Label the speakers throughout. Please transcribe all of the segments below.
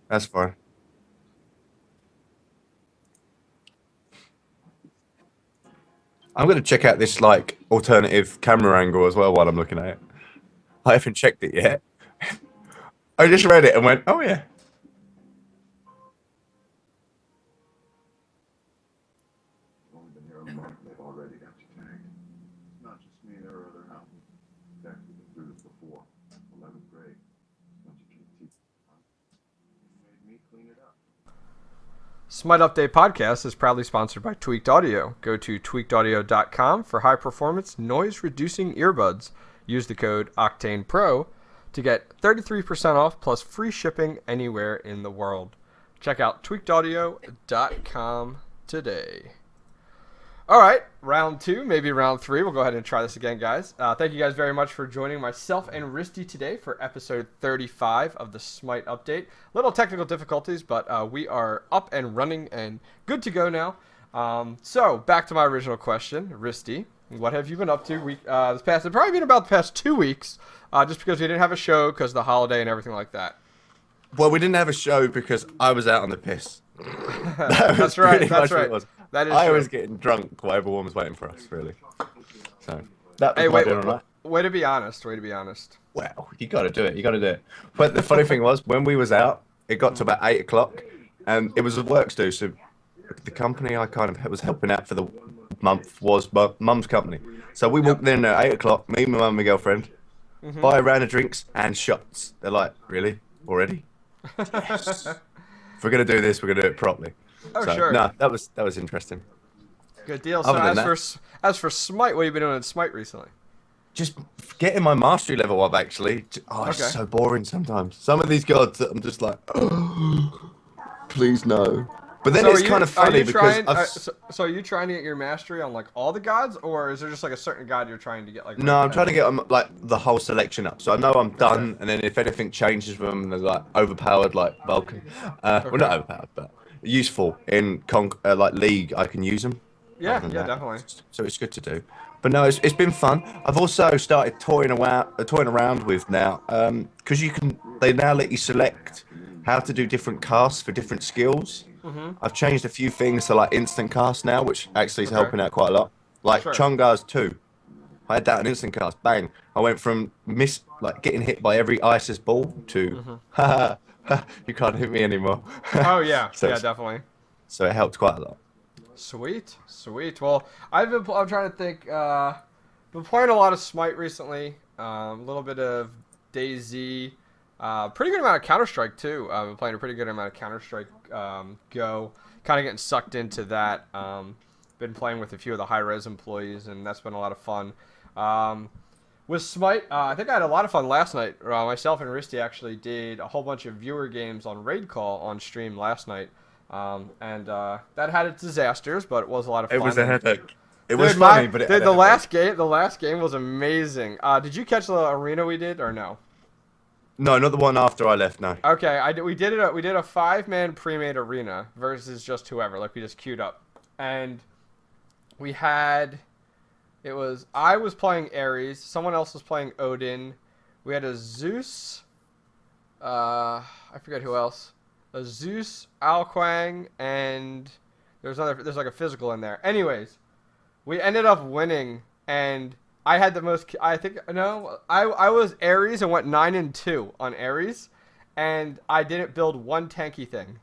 Speaker 1: That's fine. I'm gonna check out this like alternative camera angle as well while I'm looking at it. I haven't checked it yet. I just read it and went, "Oh yeah."
Speaker 2: Only been here a month, they've already got you tagged. It's not just me, there are other houses. In fact, we've been through this before. 11th grade. Don't you keep teeth, huh? You made me clean it up.
Speaker 3: Smite Update Podcast is proudly sponsored by Tweaked Audio. Go to tweakedaudio.com for high performance, noise reducing earbuds. Use the code OctanePro to get 33% off plus free shipping anywhere in the world. Check out tweakedaudio.com today. All right, round two, maybe round three. We'll go ahead and try this again, guys. Thank you guys very much for joining myself and Risty today for episode 35 of the Smite Update. Little technical difficulties, but we are up and running and good to go now. So back to my original question, Risty, what have you been up to this past? It's probably been about the past 2 weeks, just because we didn't have a show because of the holiday and everything like that.
Speaker 1: Well, we didn't have a show because I was out on the piss.
Speaker 3: That's right. That's right. That is
Speaker 1: I
Speaker 3: true.
Speaker 1: was getting drunk while everyone was waiting for us, really. So that was
Speaker 3: Hey,
Speaker 1: my
Speaker 3: wait,
Speaker 1: dinner night.
Speaker 3: way to be honest. Way to be honest.
Speaker 1: Well, you got to do it. You got to do it. But the funny thing was, when we was out, it got to about 8 o'clock, and it was a work do. So the company I kind of was helping out for the month was my mum's company. So we walked in at 8 o'clock. Me, my mum, and my girlfriend. Buy a round of drinks and shots. They're like, really? Already? Yes. If we're gonna do this, we're gonna do it properly.
Speaker 3: Oh,
Speaker 1: So,
Speaker 3: sure.
Speaker 1: No, that was interesting.
Speaker 3: Good deal. So
Speaker 1: Other than
Speaker 3: as for Smite, what have you been doing in Smite recently?
Speaker 1: Just getting my mastery level up, actually. Oh, it's
Speaker 3: Okay.
Speaker 1: so boring sometimes. Some of these gods, I'm just like, please no. But then
Speaker 3: So
Speaker 1: it's kind of funny because
Speaker 3: so are you trying to get your mastery on like all the gods, or is there just like a certain god you're trying to get like?
Speaker 1: no, I'm trying to get like the whole selection up. So I know I'm done, and then if anything changes with them, they're like overpowered, like Vulcan. Well, not overpowered, but useful in like League. I can use them.
Speaker 3: Yeah,
Speaker 1: Other than
Speaker 3: yeah,
Speaker 1: that,
Speaker 3: definitely.
Speaker 1: So it's good to do. But no, it's been fun. I've also started toying around with now, because they now let you select how to do different casts for different skills. I've changed a few things to like instant cast now, which actually is
Speaker 3: Okay.
Speaker 1: helping out quite a lot. Like
Speaker 3: Sure.
Speaker 1: Chungar's 2. I had that on instant cast. Bang. I went from getting hit by every ISIS ball to you can't hit me anymore.
Speaker 3: Oh yeah,
Speaker 1: so,
Speaker 3: yeah, definitely.
Speaker 1: so it helped quite a lot.
Speaker 3: Sweet, sweet. Well, I'm trying to think. Been playing a lot of Smite recently. A little bit of DayZ. Pretty good amount of Counter Strike too. I've been playing a pretty good amount of Counter Strike Go. Kind of getting sucked into that. Been playing with a few of the Hi-Rez employees, and that's been a lot of fun. With Smite, I think I had a lot of fun last night. Myself and Risty actually did a whole bunch of viewer games on Raid Call on stream last night. And that had its disasters, but it was a lot of fun.
Speaker 1: It was a headache. It
Speaker 3: Dude,
Speaker 1: was funny, but it had a headache.
Speaker 3: the last game was amazing. Did you catch the arena we did or no?
Speaker 1: No, not the one after I left. No.
Speaker 3: Okay, we did it. We did a 5-man pre-made arena versus just whoever. Like we just queued up, and we had. I was playing Erez. Someone else was playing Odin. We had a Zeus. I forget who else. A Zeus, Alquang, and there's like a physical in there. Anyways, we ended up winning, and I had the most. I think no, I was Erez and went 9-2 on Erez, and I didn't build one tanky thing.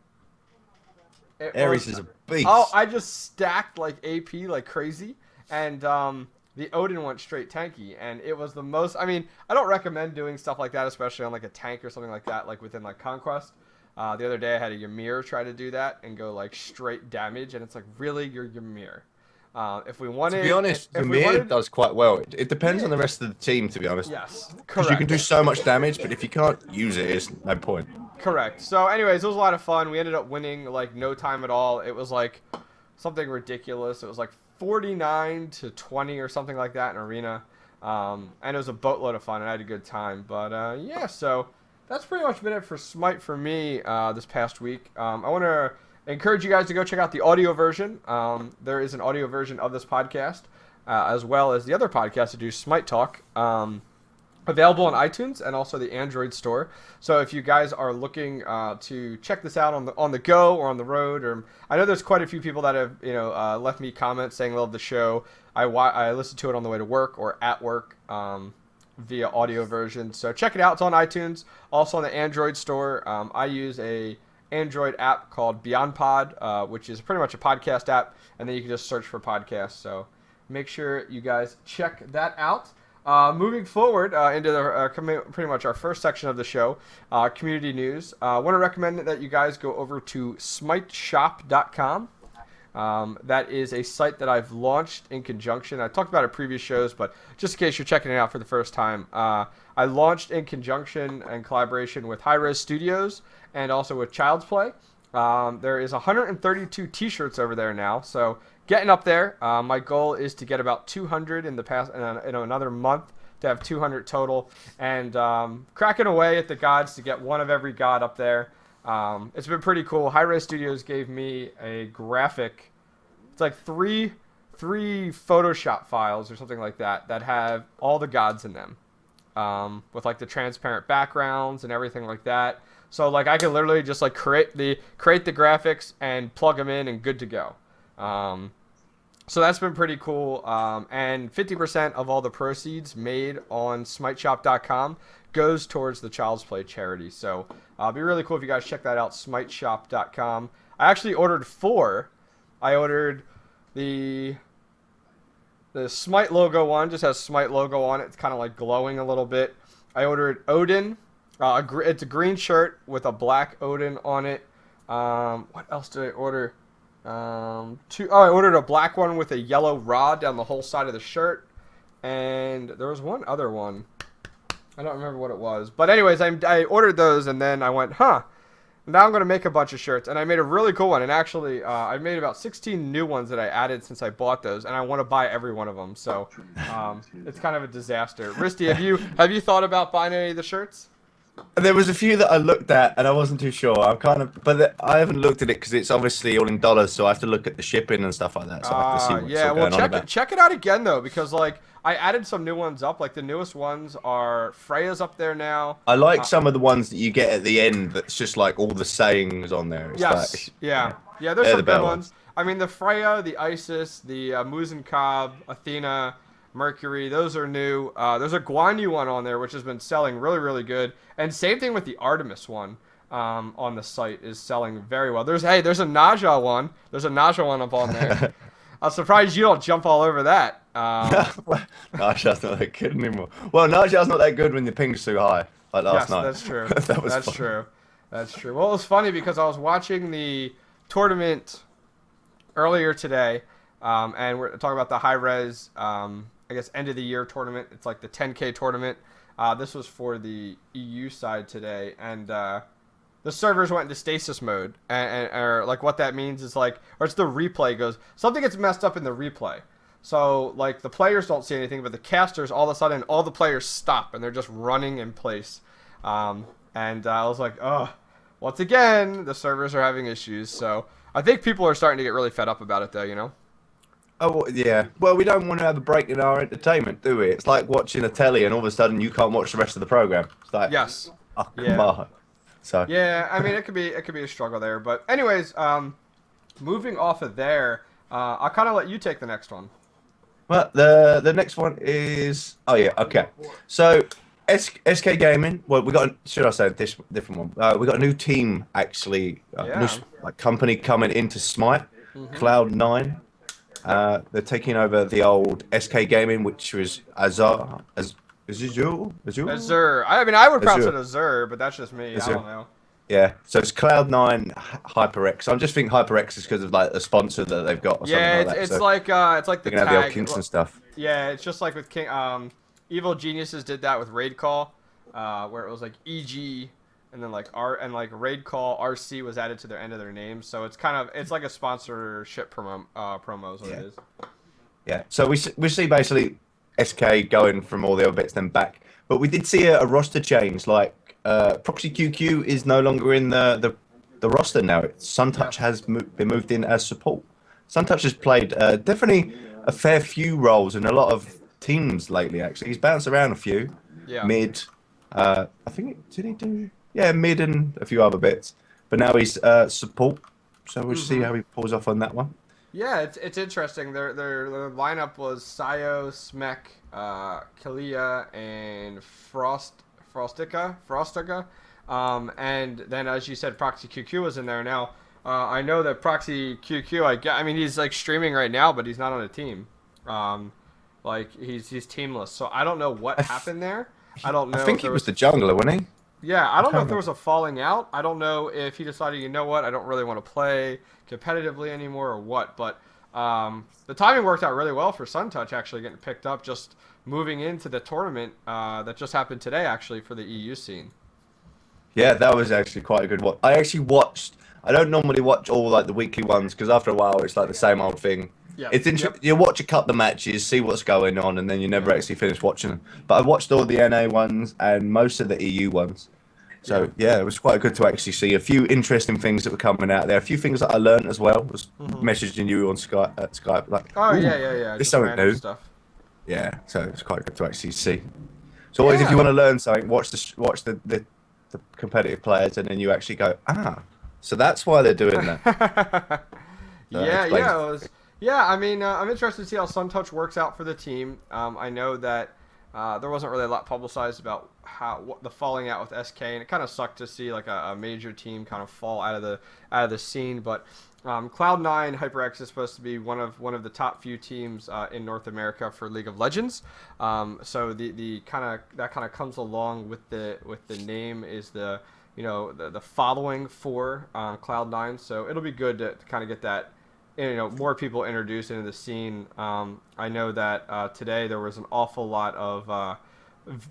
Speaker 1: Erez is a beast.
Speaker 3: Oh, I just stacked like AP like crazy, and the Odin went straight tanky, and it was the most. I mean, I don't recommend doing stuff like that, especially on like a tank or something like that, like within like Conquest. The other day I had a Ymir try to do that and go like straight damage, and it's like, really, you're Ymir. If we wanted,
Speaker 1: To be honest,
Speaker 3: if we
Speaker 1: Zamir
Speaker 3: wanted,
Speaker 1: does quite well. It depends on the rest of the team, to be honest.
Speaker 3: yes,
Speaker 1: Because
Speaker 3: correct.
Speaker 1: you can do so much damage, but if you can't use it, it's no point.
Speaker 3: Correct. So, anyways, it was a lot of fun. We ended up winning like no time at all. It was like something ridiculous. It was like 49-20 or something like that in arena, and it was a boatload of fun, and I had a good time. But yeah, so that's pretty much been it for Smite for me this past week. I want to encourage you guys to go check out the audio version. There is an audio version of this podcast, as well as the other podcast to do Smite Talk. Available on iTunes and also the Android store. So if you guys are looking to check this out on the go or on the road, or I know there's quite a few people that have left me comments saying love the show. I listen to it on the way to work or at work via audio version. So check it out. It's on iTunes, also on the Android store. I use a Android app called BeyondPod, which is pretty much a podcast app, and then you can just search for podcasts. So make sure you guys check that out. Moving forward into pretty much our first section of the show, community news. I want to recommend that you guys go over to SmiteShop.com. That is a site that I've launched in conjunction. I talked about it in previous shows, but just in case you're checking it out for the first time, I launched in conjunction and collaboration with Hi-Rez Studios and also with Child's Play. There is 132 t-shirts over there now, so getting up there. My goal is to get about 200 in another month to have 200 total, and cracking away at the gods to get one of every god up there. It's been pretty cool. Hi-Rez Studios gave me a graphic. It's like three Photoshop files or something like that have all the gods in them, with like the transparent backgrounds and everything like that. So like I can literally just like create the graphics and plug them in and good to go. So that's been pretty cool. And 50% of all the proceeds made on SmiteShop.com goes towards the Child's Play charity. So it'd be really cool if you guys check that out, SmiteShop.com. I actually ordered 4. I ordered the Smite logo one, just has Smite logo on it. It's kind of like glowing a little bit. I ordered Odin. It's a green shirt with a black Odin on it. What else did I order? I ordered a black one with a yellow rod down the whole side of the shirt, and there was one other one. I don't remember what it was, but anyways, I ordered those, and then I went, now I'm going to make a bunch of shirts, and I made a really cool one, and actually, I made about 16 new ones that I added since I bought those, and I want to buy every one of them, so, it's kind of a disaster. Risty, have you thought about buying any of the shirts?
Speaker 1: There was a few that I looked at and I wasn't too sure. I haven't looked at it because it's obviously all in dollars, so I have to look at the shipping and stuff like that. So I have to see what's all going on about.
Speaker 3: Check it out again though, because like I added some new ones up. Like the newest ones are Freya's up there now.
Speaker 1: I like some of the ones that you get at the end. That's just like all the sayings on there. It's
Speaker 3: yes,
Speaker 1: like,
Speaker 3: yeah. There's some good ones. I mean, the Freya, the Isis, the Muzen Cobb, Athena, Mercury, those are new. There's a Guan Yu one on there, which has been selling really, really good. And same thing with the Artemis one on the site is selling very well. There's a Naja one. There's a Naja one up on there. I'm surprised you don't jump all over that.
Speaker 1: Naja's not that good anymore. Well, Naja's not that good when the ping's too high, like last night.
Speaker 3: That's true.
Speaker 1: That's
Speaker 3: true. That's true. Well, it was funny because I was watching the tournament earlier today, and we're talking about the Hi-Rez, I guess, end of the year tournament. It's like the 10K tournament. This was for the EU side today, and the servers went into stasis mode, or like what that means is like, or it's the replay goes, something gets messed up in the replay. So like the players don't see anything, but the casters, all of a sudden, all the players stop and they're just running in place. And I was like, oh, once again, the servers are having issues. So I think people are starting to get really fed up about it, though. You know.
Speaker 1: Oh, yeah. Well, we don't want to have a break in our entertainment, do we? It's like watching a telly and all of a sudden you can't watch the rest of the program. It's like,
Speaker 3: yes.
Speaker 1: Oh, come on. So.
Speaker 3: Yeah, I mean, it could be a struggle there. But anyways, moving off of there, I'll kind of let you take the next one.
Speaker 1: Well, the next one is... Oh, yeah, okay. So, SK Gaming, well, we got... Should I say this different one? We got a new team, actually. New company coming into Smite, Cloud9. They're taking over the old SK Gaming, which was Azzur.
Speaker 3: I mean, I would pronounce it Azzur, but that's just me. Azzur. I don't know.
Speaker 1: Yeah, so it's Cloud9 Hyperx. I'm just thinking Hyperx is because of like the sponsor that they've got. Or something like that.
Speaker 3: It's like the
Speaker 1: tag. Have the old Kingston stuff.
Speaker 3: Yeah, it's just like with King. Evil Geniuses did that with Raid Call, where it was like EG, and then like R and like Raid Call RC was added to their end of their name. So it's like a sponsorship promo is what it is.
Speaker 1: Yeah, so we see basically SK going from all the other bits then back, but we did see a roster change. Like Proxy QQ is no longer in the roster now. Suntouch has been moved in as support. Suntouch has played definitely a fair few roles in a lot of teams lately. Actually, he's bounced around a few.
Speaker 3: Yeah.
Speaker 1: mid. I think did he do? Yeah, mid and a few other bits. But now he's support. So we'll see how he pulls off on that one.
Speaker 3: Yeah, it's interesting. Their lineup was Sayo, Smek, Kalia, and Frostica. And then, as you said, Proxy QQ was in there. Now, I know that Proxy QQ, I mean, he's like streaming right now, but he's not on a team. Like he's teamless. So I don't know what happened there. I don't know.
Speaker 1: I think
Speaker 3: if
Speaker 1: he
Speaker 3: there
Speaker 1: was the jungler, wasn't he?
Speaker 3: Yeah, I don't know if there was a falling out. I don't know if he decided, you know what, I don't really want to play competitively anymore or what. But the timing worked out really well for SunTouch actually getting picked up, just moving into the tournament that just happened today actually for the EU scene.
Speaker 1: Yeah, that was actually quite a good one. I actually watched. I don't normally watch all like the weekly ones because after a while it's like the same old thing.
Speaker 3: Yeah.
Speaker 1: It's interesting. You watch a couple of matches, see what's going on, and then you never actually finish watching them. But I watched all the NA ones and most of the EU ones. So yeah, it was quite good to actually see a few interesting things that were coming out there. A few things that I learned as well. Was messaging you on Skype like,
Speaker 3: oh yeah.
Speaker 1: This
Speaker 3: Just
Speaker 1: something
Speaker 3: random
Speaker 1: new.
Speaker 3: stuff.
Speaker 1: Yeah, so it's quite good to actually see. So always, if you want to learn something, watch the competitive players, and then you actually go, so that's why they're doing that.
Speaker 3: Yeah, I mean, I'm interested to see how SunTouch works out for the team. I know that there wasn't really a lot publicized about what the falling out with SK, and it kind of sucked to see like a major team kind of fall out of the scene. But Cloud9 Hyperx is supposed to be one of the top few teams in North America for League of Legends. So the kind of comes along with the name is the following for Cloud9. So it'll be good to kind of get that. More people introduced into the scene. I know that today there was an awful lot of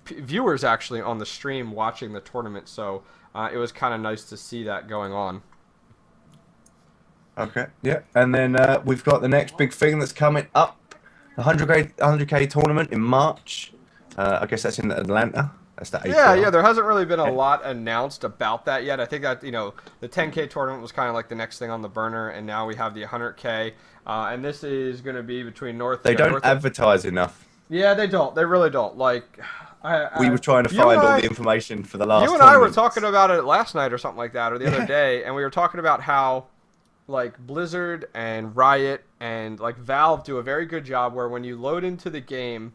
Speaker 3: viewers actually on the stream watching the tournament, so it was kind of nice to see that going on.
Speaker 1: Okay, yeah, and then we've got the next big thing that's coming up, the 100K tournament in March. I guess that's in Atlanta. That's the
Speaker 3: Yeah, there hasn't really been a lot announced about that yet. I think that, the 10K tournament was kind of like the next thing on the burner, and now we have the 100K, and this is going to be between
Speaker 1: They don't advertise enough.
Speaker 3: Yeah, they don't. They really don't. Like,
Speaker 1: we were trying to find all the information for the last
Speaker 3: You and I were talking about it last night or something like that, or the other day, and we were talking about how, like, Blizzard and Riot and, like, Valve do a very good job where when you load into the game,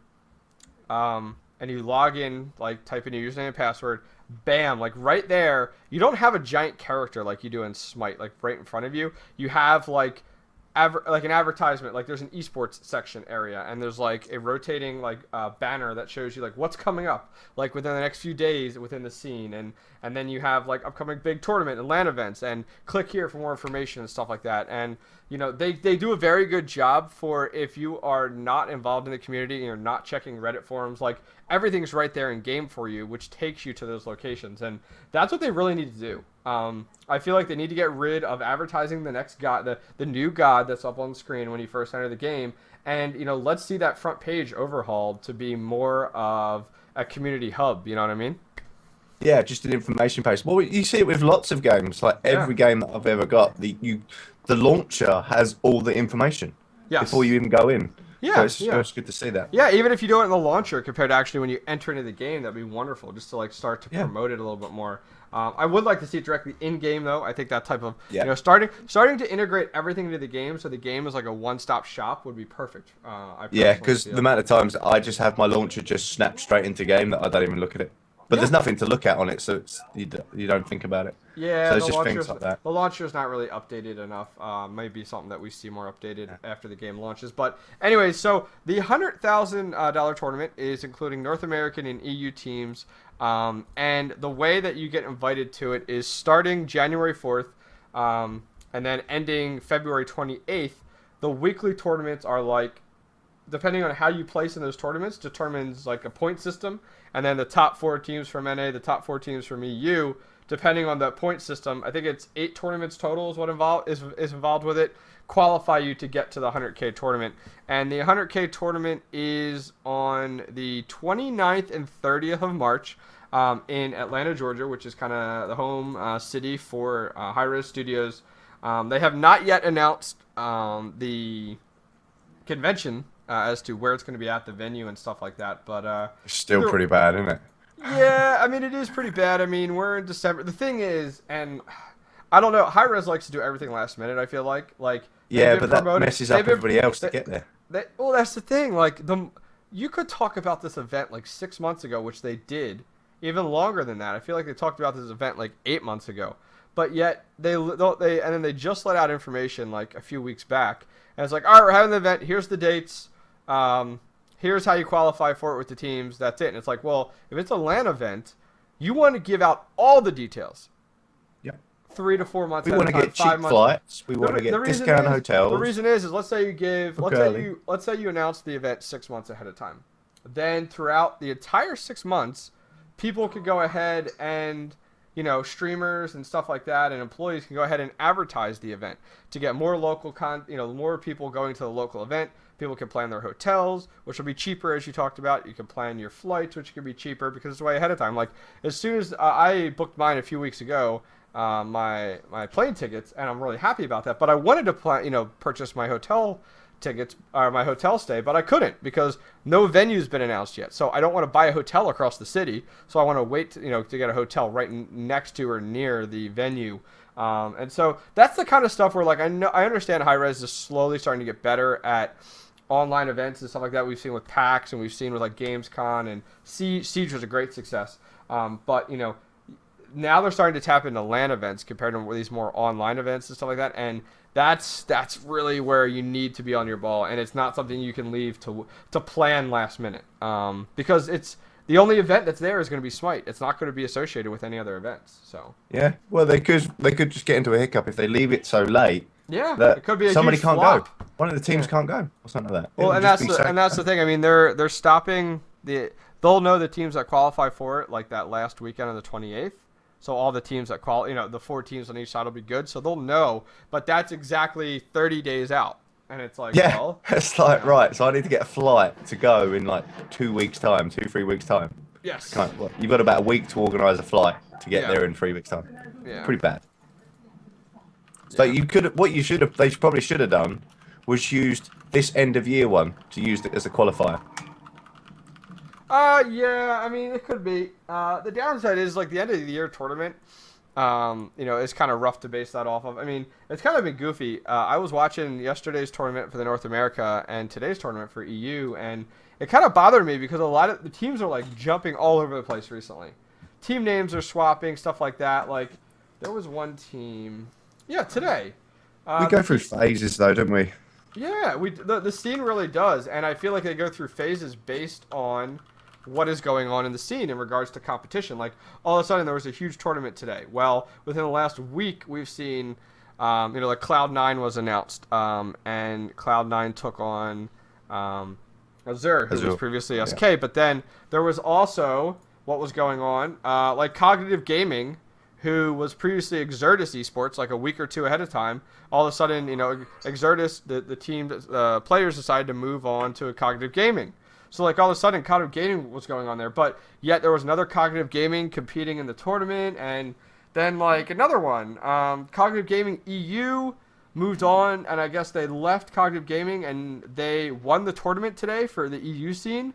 Speaker 3: and you log in, like type in your username and password, bam, like right there, you don't have a giant character like you do in Smite, like right in front of you. You have like an advertisement, like there's an esports section area, and there's like a rotating like banner that shows you like what's coming up like within the next few days within the scene, and then you have like upcoming big tournament and LAN events, and click here for more information and stuff like that. And they do a very good job for if you are not involved in the community and you're not checking Reddit forums, like everything's right there in game for you, which takes you to those locations, and that's what they really need to do. I feel like they need to get rid of advertising the next god, the new god that's up on the screen when you first enter the game, and let's see that front page overhauled to be more of a community hub. You know what I mean?
Speaker 1: Yeah, just an information page. Well, you see it with lots of games. Like every game that I've ever got, the launcher has all the information before you even go in.
Speaker 3: Yeah,
Speaker 1: so it's good to see that.
Speaker 3: Yeah, even if you do it in the launcher compared to actually when you enter into the game, that'd be wonderful just to like start to promote it a little bit more. I would like to see it directly in game though. I think that type of starting to integrate everything into the game, so the game is like a one-stop shop, would be perfect.
Speaker 1: Because the amount of times I just have my launcher just snap straight into game that I don't even look at it. But there's nothing to look at on it, so you don't think about it.
Speaker 3: Yeah,
Speaker 1: so it's just things like that.
Speaker 3: The launcher's not really updated enough. Maybe something that we see more updated after the game launches. But anyway, so the $100,000 tournament is including North American and EU teams. And the way that you get invited to it is starting January 4th and then ending February 28th. The weekly tournaments are like, depending on how you place in those tournaments, determines like a point system. And then the top 4 teams from NA, the top 4 teams from EU, depending on the point system, I think it's 8 tournaments total is what is involved with it, qualify you to get to the 100K tournament. And the 100K tournament is on the 29th and 30th of March in Atlanta, Georgia, which is kind of the home city for Hi-Rez Studios. They have not yet announced the convention as to where it's going to be at, the venue and stuff like that, but
Speaker 1: it's still pretty bad, isn't it?
Speaker 3: Yeah, I mean, it is pretty bad. I mean, we're in December. The thing is, and I don't know, Hi-Rez likes to do everything last minute, I feel like they've
Speaker 1: Yeah,
Speaker 3: been
Speaker 1: but that
Speaker 3: promoting,
Speaker 1: messes up everybody else to get there.
Speaker 3: well, that's the thing. Like you could talk about this event like 6 months ago, which they did, even longer than that. I feel like they talked about this event like 8 months ago, but yet and then they just let out information like a few weeks back, and it's like, all right, we're having the event. Here's the dates. Here's how you qualify for it with the teams. That's it. And it's like, well, if it's a LAN event, you want to give out all the details.
Speaker 1: Yeah.
Speaker 3: 3 to 4 months.
Speaker 1: We want to get cheap flights. We want to get discount hotels.
Speaker 3: The reason is let's say you announce the event 6 months ahead of time. Then throughout the entire 6 months, people could go ahead and, streamers and stuff like that, and employees can go ahead and advertise the event to get more local more people going to the local event. People can plan their hotels, which will be cheaper, as you talked about. You can plan your flights, which can be cheaper because it's way ahead of time. Like, as soon as I booked mine a few weeks ago, my plane tickets, and I'm really happy about that. But I wanted to purchase my hotel tickets or my hotel stay, but I couldn't because no venue's been announced yet. So I don't want to buy a hotel across the city. So I want to wait to get a hotel right next to or near the venue. And so that's the kind of stuff where, like, I understand Hi-Rez is slowly starting to get better at online events and stuff like that. We've seen with PAX and we've seen with like GamesCon, and Siege was a great success. But now they're starting to tap into LAN events compared to these more online events and stuff like that. And that's really where you need to be on your ball. And it's not something you can leave to plan last minute. Because it's the only event that's there is going to be Smite. It's not going to be associated with any other events. So
Speaker 1: yeah, well, they could just get into a hiccup if they leave it so late.
Speaker 3: Yeah,
Speaker 1: that
Speaker 3: it could be
Speaker 1: somebody
Speaker 3: huge
Speaker 1: can't
Speaker 3: flop.
Speaker 1: go. One of the teams can't go, or something like that.
Speaker 3: Well, and that's the thing. I mean, they're stopping they'll know the teams that qualify for it like that last weekend on the 28th. So all the teams that the 4 teams on each side will be good. So they'll know, but that's exactly 30 days out. And it's like,
Speaker 1: yeah,
Speaker 3: well,
Speaker 1: it's like, right, so I need to get a flight to go in like 2 weeks time, 3 weeks time.
Speaker 3: yes.
Speaker 1: You've got about a week to organise a flight to get there in 3 weeks time.
Speaker 3: Yeah.
Speaker 1: Pretty bad. So they probably should have done was used this end of year one to use it as a qualifier.
Speaker 3: Yeah, I mean, it could be. The downside is, like, the end of the year tournament, it's kind of rough to base that off of. I mean, it's kind of been goofy. I was watching yesterday's tournament for the North America and today's tournament for EU, and it kind of bothered me because a lot of the teams are, like, jumping all over the place recently. Team names are swapping, stuff like that. Like, there was one team... Yeah, today.
Speaker 1: We go through phases, though, don't we?
Speaker 3: Yeah, the scene really does, and I feel like they go through phases based on what is going on in the scene in regards to competition. Like, all of a sudden, there was a huge tournament today. Well, within the last week, we've seen, like Cloud9 was announced, and Cloud9 took on Azzur, who was previously SK. Yeah. But then there was also what was going on, like Cognitive Gaming, who was previously Exertus Esports, like a week or two ahead of time. All of a sudden, Exertus, the team, players decided to move on to a Cognitive Gaming. So, like, all of a sudden, Cognitive Gaming was going on there. But yet there was another Cognitive Gaming competing in the tournament. And then, like, another one. Cognitive Gaming EU moved on, and I guess they left Cognitive Gaming, and they won the tournament today for the EU scene.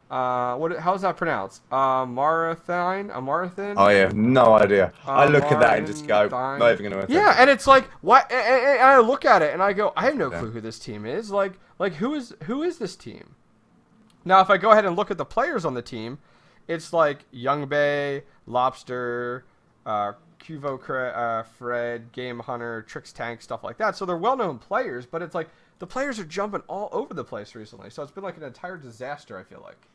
Speaker 3: How's that pronounced? Marathon?
Speaker 1: Oh yeah, no idea. I look at that and just go, not even gonna.
Speaker 3: Yeah, and it's like, what? And I look at it and I go, I have no clue who this team is. Like who is this team? Now, if I go ahead and look at the players on the team, it's like Youngbay, Lobster, Cuvo, Fred, Game Hunter, Trix Tank, stuff like that. So they're well-known players, but it's like the players are jumping all over the place recently. So it's been like an entire disaster, I feel like.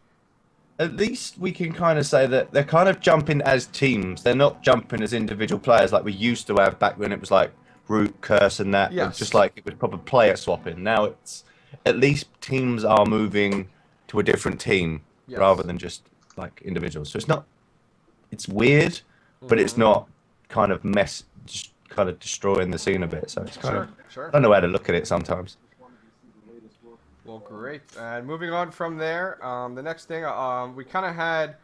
Speaker 1: At least we can kind of say that they're kind of jumping as teams. They're not jumping as individual players like we used to have back when it was like Root, Curse, and that.
Speaker 3: Yes.
Speaker 1: Just like it was proper player swapping. Now it's at least teams are moving to a different team rather than just like individuals. So it's weird, but it's not kind of just kind of destroying the scene a bit. So it's kind of, I don't know how to look at it sometimes.
Speaker 3: Well, great. And moving on from there, the next thing, we kind of had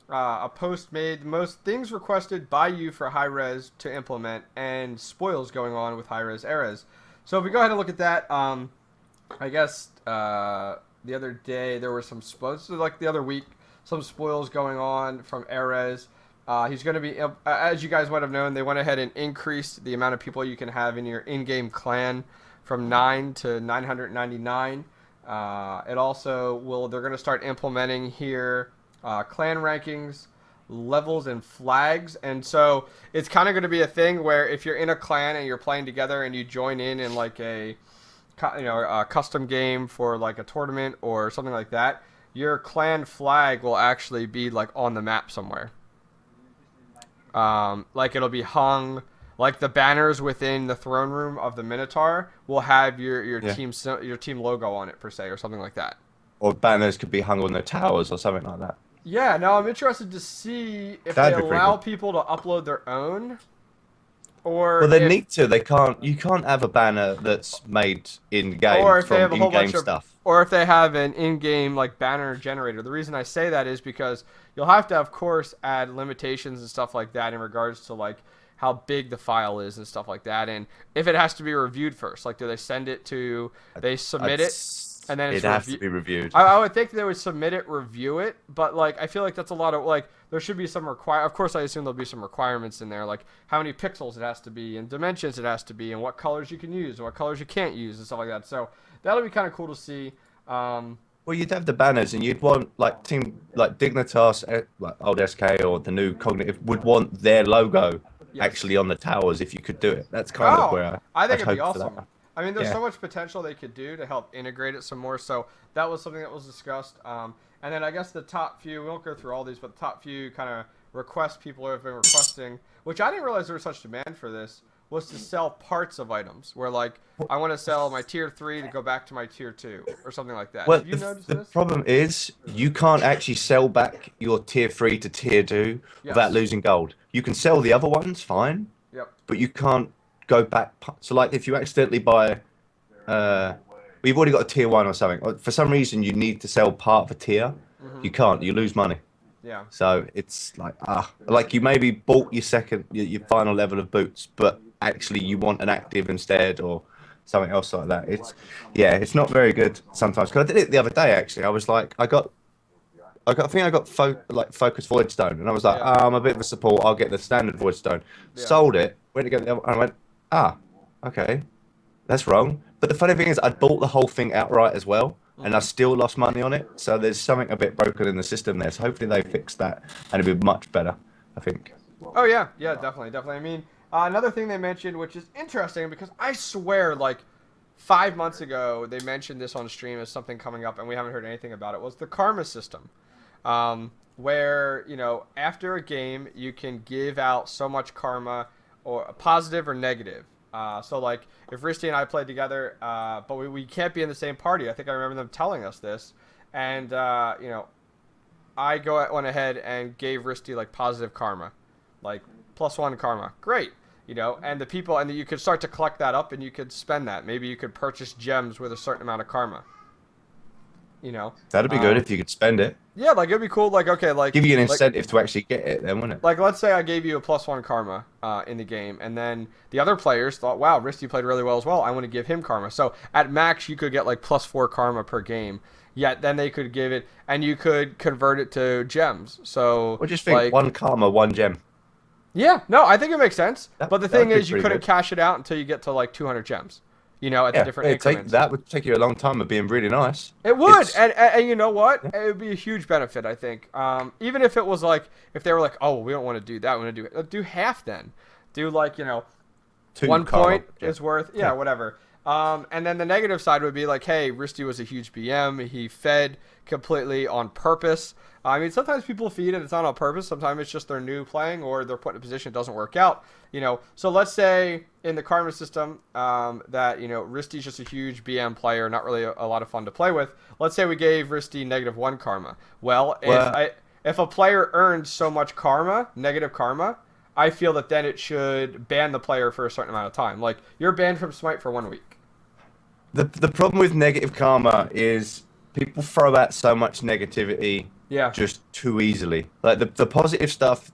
Speaker 3: a post made, most things requested by you for Hi-Rez to implement, and spoils going on with Hi-Rez Erez. So if we go ahead and look at that, I guess the other day there were some spoils, so like the other week, some spoils going on from Erez. He's going to be, as you guys might have known, they went ahead and increased the amount of people you can have in your in-game clan from 9 to 999. It also will, they're going to start implementing here clan rankings, levels, and flags. And so it's kind of going to be a thing where if you're in a clan and you're playing together and you join in like a custom game for like a tournament or something like that, your clan flag will actually be like on the map somewhere. Like it'll be hung, like the banners within the throne room of the Minotaur will have your team logo on it per se, or something like that.
Speaker 1: Or banners could be hung on the towers or something like that.
Speaker 3: Yeah, now I'm interested to see if
Speaker 1: That'd
Speaker 3: they
Speaker 1: be pretty
Speaker 3: allow
Speaker 1: good.
Speaker 3: people to upload their own, or
Speaker 1: Well, they need to. They can't. You can't have a banner that's made in game
Speaker 3: or if they
Speaker 1: from
Speaker 3: have a whole
Speaker 1: in-game
Speaker 3: bunch of,
Speaker 1: stuff.
Speaker 3: or if they have an in-game like banner generator. The reason I say that is because you'll have to, of course, add limitations and stuff like that in regards to like how big the file is and stuff like that, and if it has to be reviewed first. Like, do they send it to? They submit it, and then it's
Speaker 1: it has to be reviewed.
Speaker 3: I would think they would submit it, review it, but like I feel like that's a lot of like there should be some Of course, I assume there'll be some requirements in there, like how many pixels it has to be, and dimensions it has to be, and what colors you can use, and what colors you can't use, and stuff like that. So that'll be kind of cool to see.
Speaker 1: Well, you'd have the banners, and you'd want like team like Dignitas, like old SK or the new Cognitive would want their logo actually on the towers if you could do it. That's kind of where
Speaker 3: I think
Speaker 1: I'd
Speaker 3: it'd be
Speaker 1: hope for
Speaker 3: awesome.
Speaker 1: that.
Speaker 3: I mean, there's
Speaker 1: Yeah.
Speaker 3: so much potential they could do to help integrate it some more. So that was something that was discussed. And then I guess the top few, we won't go through all these, but the top few kind of requests people have been requesting, which I didn't realize there was such demand for this, was to sell parts of items. Where like I want to sell my tier 3 to go back to my tier 2 or something like that.
Speaker 1: Well,
Speaker 3: Have you noticed
Speaker 1: the
Speaker 3: this?
Speaker 1: problem is you can't actually sell back your tier 3 to tier 2 without
Speaker 3: Yes.
Speaker 1: losing gold. You can sell the other ones, fine,
Speaker 3: Yep.
Speaker 1: but you can't go back. So like if you accidentally buy, we've already got a tier 1 or something. Or for some reason, you need to sell part of a tier. You can't. You lose money.
Speaker 3: Yeah.
Speaker 1: So it's like you maybe bought your final level of boots, but actually you want an active instead or something else like that. It's not very good sometimes. Because I did it the other day actually. I was like, I think I got focus void stone, and I was like,
Speaker 3: Yeah.
Speaker 1: I'm a bit of a support. I'll get the standard void stone.
Speaker 3: Yeah.
Speaker 1: Sold it. Went to get the other, and I went, okay, that's wrong. But the funny thing is, I bought the whole thing outright as well. And I still lost money on it, so there's something a bit broken in the system there. So hopefully they fix that, and it'll be much better, I think.
Speaker 3: Oh yeah, definitely. I mean, another thing they mentioned, which is interesting, because I swear, like 5 months ago, they mentioned this on stream as something coming up, and we haven't heard anything about it. Was the karma system, where after a game you can give out so much karma, or positive or negative. So like if Risty and I played together, but we can't be in the same party. I think I remember them telling us this, and I went ahead and gave Risty like positive karma, like +1 karma. Great, and the people, and you could start to collect that up, and you could spend that. Maybe you could purchase gems with a certain amount of karma.
Speaker 1: That'd be good if you could spend it.
Speaker 3: Yeah, like it'd be cool. Like okay, like
Speaker 1: Give you an
Speaker 3: like,
Speaker 1: incentive to actually get it, then, wouldn't it?
Speaker 3: Like, let's say I gave you a +1 karma in the game, and then the other players thought, wow, Risty played really well as well. I want to give him karma. So at max, you could get like +4 karma per game. Yet then they could give it, and you could convert it to gems. So
Speaker 1: What do you think?
Speaker 3: like,
Speaker 1: 1 karma, 1 gem.
Speaker 3: Yeah, no, I think it makes sense. But the thing
Speaker 1: that'd be
Speaker 3: is, you
Speaker 1: pretty
Speaker 3: couldn't
Speaker 1: good.
Speaker 3: cash it out until you get to like 200 gems. At the different increments.
Speaker 1: That would take you a long time of being really nice.
Speaker 3: It would,
Speaker 1: It's-
Speaker 3: and you know what? It would be a huge benefit, I think. Even if it was like, if they were like, oh, we don't want to do that, we want to do half then. Do like,
Speaker 1: 2
Speaker 3: 1
Speaker 1: karma,
Speaker 3: point
Speaker 1: yeah.
Speaker 3: is worth, whatever. And then the negative side would be like, hey, Risty was a huge BM. He fed completely on purpose. I mean, sometimes people feed and it's not on purpose. Sometimes it's just they're new playing or they're put in a position it doesn't work out. So let's say in the karma system that, Risty's just a huge BM player, not really a lot of fun to play with. Let's say we gave Risty -1 karma. Well, if a player earned so much karma, negative karma, I feel that then it should ban the player for a certain amount of time. Like, you're banned from Smite for 1 week.
Speaker 1: The problem with negative karma is people throw out so much negativity just too easily. Like the positive stuff,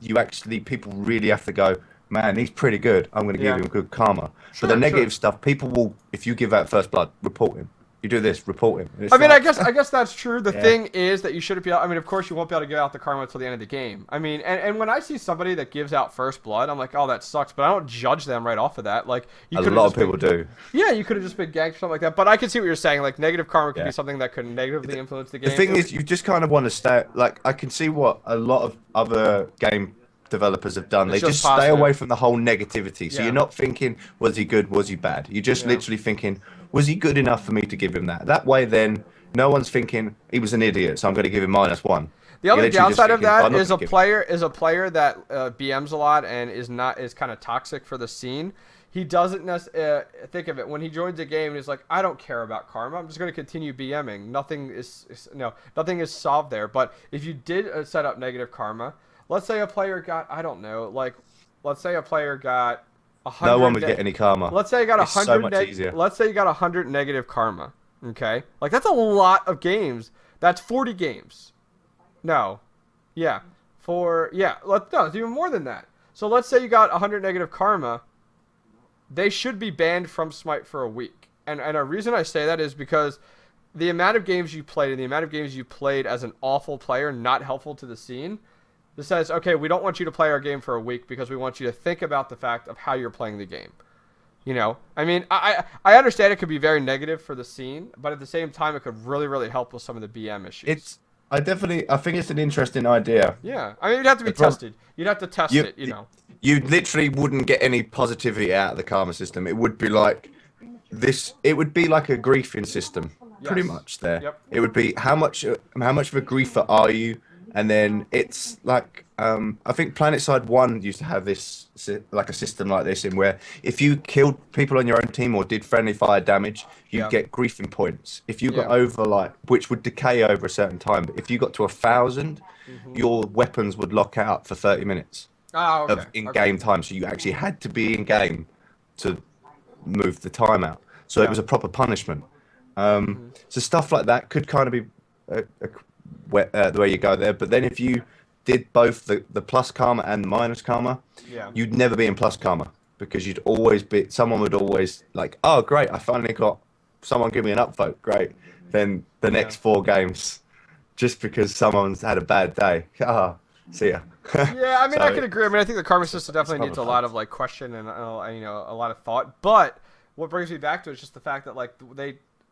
Speaker 1: people really have to go, man, he's pretty good. I'm going to give him good karma.
Speaker 3: Sure,
Speaker 1: but the negative stuff, people will, if you give out first blood, report him. You do this, report him.
Speaker 3: I mean, I guess that's true. The
Speaker 1: Yeah.
Speaker 3: thing is that you shouldn't be. I mean, of course, you won't be able to give out the karma until the end of the game. I mean, and when I see somebody that gives out first blood, I'm like, oh, that sucks. But I don't judge them right off of that. Like, you
Speaker 1: a
Speaker 3: could
Speaker 1: lot of people do.
Speaker 3: Yeah, you could have just been ganked or something like that. But I can see what you're saying. Like, negative karma could
Speaker 1: Yeah.
Speaker 3: be something that could negatively influence the game.
Speaker 1: The thing is, you just kind of want to stay. Like, I can see what a lot of other game developers have done.
Speaker 3: It's
Speaker 1: They
Speaker 3: just
Speaker 1: just stay
Speaker 3: positive.
Speaker 1: away from the whole negativity. So
Speaker 3: Yeah.
Speaker 1: you're not thinking, was he good? Was he bad? You're just
Speaker 3: Yeah.
Speaker 1: literally thinking, was he good enough for me to give him that? That way, then no one's thinking he was an idiot, so I'm going to give him -1.
Speaker 3: The
Speaker 1: You're
Speaker 3: other
Speaker 1: literally just
Speaker 3: downside of
Speaker 1: thinking, "I'm
Speaker 3: that
Speaker 1: not
Speaker 3: is
Speaker 1: gonna give
Speaker 3: a player that BMs a lot and is kind of toxic for the scene. He doesn't think of it when he joins a game and he's like, I don't care about karma. I'm just going to continue BMing. Nothing is solved there. But if you did set up negative karma, let's say a player got, I don't know, like, let's say a player got 100.
Speaker 1: No one would get any karma.
Speaker 3: Let's say you got
Speaker 1: It's so
Speaker 3: 100.
Speaker 1: much easier.
Speaker 3: Let's say you got 100 negative karma. Okay, like that's a lot of games. That's 40 games. No, yeah, no, it's even more than that. So let's say you got 100 negative karma. They should be banned from Smite for a week. And a reason I say that is because the amount of games you played and the amount of games you played as an awful player, not helpful to the scene, this says, okay, we don't want you to play our game for a week because we want you to think about the fact of how you're playing the game. You know, I mean, I understand it could be very negative for the scene, but at the same time, it could really, really help with some of the BM issues.
Speaker 1: I think it's an interesting idea.
Speaker 3: Yeah, I mean, you'd have to be tested. You'd have to test it, you know.
Speaker 1: You literally wouldn't get any positivity out of the karma system. It would be like this. It would be like a griefing system, pretty
Speaker 3: Yes.
Speaker 1: much. There,
Speaker 3: Yep.
Speaker 1: it would be how much of a griefer are you, and then it's like I think PlanetSide 1 used to have this like a system like this in where if you killed people on your own team or did friendly fire damage, you
Speaker 3: Yeah.
Speaker 1: would get griefing points. If you got
Speaker 3: Yeah.
Speaker 1: over like, which would decay over a certain time, but if you got to 1,000, your weapons would lock out for 30 minutes.
Speaker 3: Oh, okay.
Speaker 1: Of in-game time, so you actually had to be in-game to move the time out. So it was a proper punishment. So stuff like that could kind of be the way you go there. But then if you did both the plus karma and the minus karma,
Speaker 3: Yeah.
Speaker 1: you'd never be in plus karma because someone would always like, oh great, I finally got someone give me an upvote, great. Then the next 4 games, just because someone's had a bad day, see ya.
Speaker 3: Yeah, I mean, I
Speaker 1: So
Speaker 3: can agree. I mean, I think the karma system definitely needs a lot of like question and a lot of thought. But what brings me back to it is just the fact that like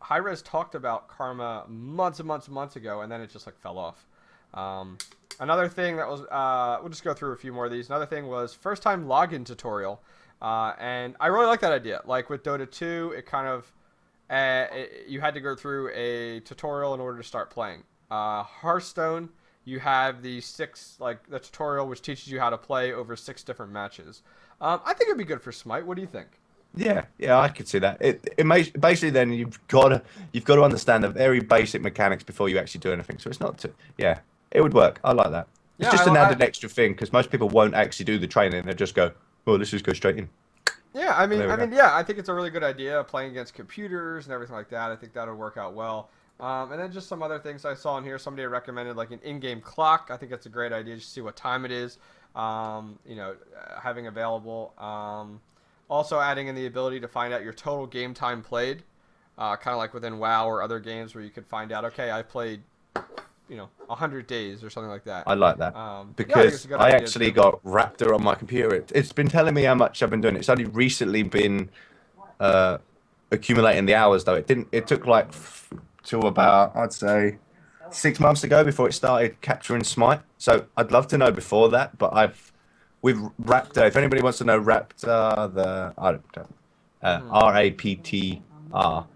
Speaker 3: Hi-Rez talked about karma months and months and months ago, and then it just like fell off. Another thing that was we'll just go through a few more of these. Another thing was first time login tutorial, and I really like that idea. Like with Dota 2, it kind of you had to go through a tutorial in order to start playing. Hearthstone, you have the tutorial which teaches you how to play over 6 different matches. I think it'd be good for Smite. What do you think?
Speaker 1: Yeah, I could see that. It basically then you've got to understand the very basic mechanics before you actually do anything. So it's not it would work. I like that. It's
Speaker 3: Yeah,
Speaker 1: just an added extra thing because most people won't actually do the training. They just go, well, let's just go straight in.
Speaker 3: Yeah, I mean,
Speaker 1: There we go.
Speaker 3: yeah, I think it's a really good idea playing against computers and everything like that. I think that'll work out well. And then just some other things I saw in here. Somebody recommended like an in-game clock. I think that's a great idea. Just see what time it is. Having available. Also adding in the ability to find out your total game time played, kind of like within WoW or other games where you could find out, okay, I played, 100 days or something like that.
Speaker 1: I like that
Speaker 3: Yeah, I think it's
Speaker 1: because
Speaker 3: a good
Speaker 1: I
Speaker 3: idea,
Speaker 1: actually
Speaker 3: too.
Speaker 1: got Raptor on my computer. It's been telling me how much I've been doing. It's only recently been accumulating the hours though. It took like till about I'd say 6 months ago before it started capturing Smite. So I'd love to know before that, but with Raptor. If anybody wants to know Raptor, RAPTR,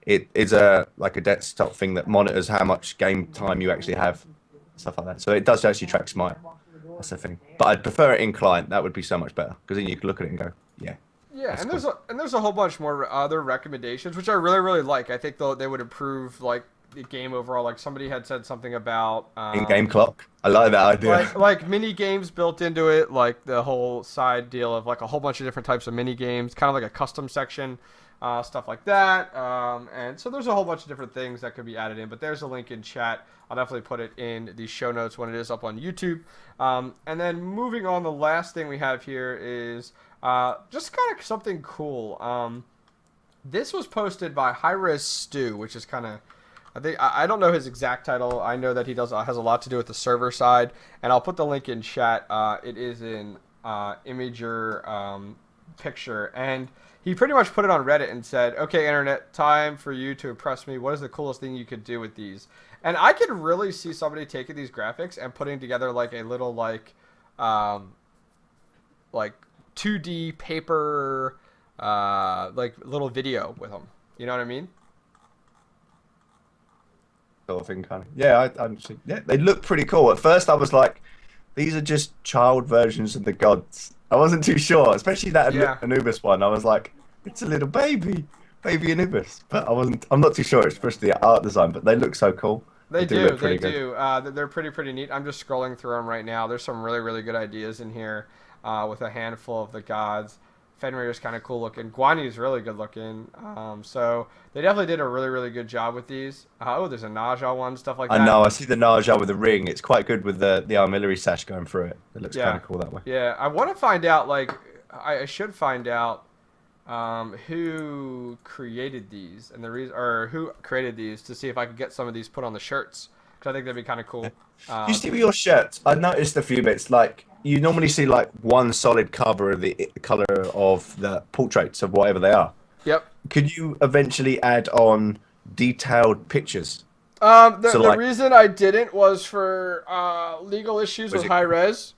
Speaker 1: it is a desktop thing that monitors how much game time you actually have, stuff like that. So it does actually track Smite. That's the thing. But I'd prefer it in client. That would be so much better because then you can look at it and go, yeah.
Speaker 3: Yeah,
Speaker 1: That's
Speaker 3: and there's a whole bunch more other recommendations which I really really like. I think they would improve like the game overall. Like somebody had said something about
Speaker 1: In-game clock. I like that idea.
Speaker 3: like mini games built into it, like the whole side deal of like a whole bunch of different types of mini games, kind of like a custom section, stuff like that. And so there's a whole bunch of different things that could be added in. But there's a link in chat. I'll definitely put it in the show notes when it is up on YouTube. And then moving on, the last thing we have here is just kind of something cool. This was posted by Hi-Rez Stew, which is kind of, I don't know his exact title. I know that he has a lot to do with the server side, and I'll put the link in chat. It is in Imager picture, and he pretty much put it on Reddit and said, "Okay, internet, time for you to impress me. What is the coolest thing you could do with these?" And I could really see somebody taking these graphics and putting together like a little like 2D paper like little video with them. You know what I mean?
Speaker 1: Sort of thing, kind of. Yeah, yeah, they look pretty cool. At first, I was like, these are just child versions of the gods. I wasn't too sure, especially that Anubis one. I was like, it's a little baby Anubis. But I'm not too sure, especially the art design. But they look so cool.
Speaker 3: They do.
Speaker 1: Look pretty good.
Speaker 3: They're pretty neat. I'm just scrolling through them right now. There's some really good ideas in here with a handful of the gods. Fenrir's kind of cool looking. Guanyu's really good looking. So they definitely did a really good job with these. Oh, there's a Naja one, stuff like that.
Speaker 1: I know. I see the Naja with the ring. It's quite good with the armillary sash going through it. It looks kind of cool that way.
Speaker 3: Yeah, I want to find out. Like, I should find out who created these and the reason, or who created these, to see if I could get some of these put on the shirts, because I think that'd be kind of cool.
Speaker 1: You see with your shirts, I noticed a few bits. Like, you normally see like one solid cover of the color of the portraits of whatever they are.
Speaker 3: Yep.
Speaker 1: Could you eventually add on detailed pictures?
Speaker 3: The reason I didn't was for legal issues with Hi-Rez.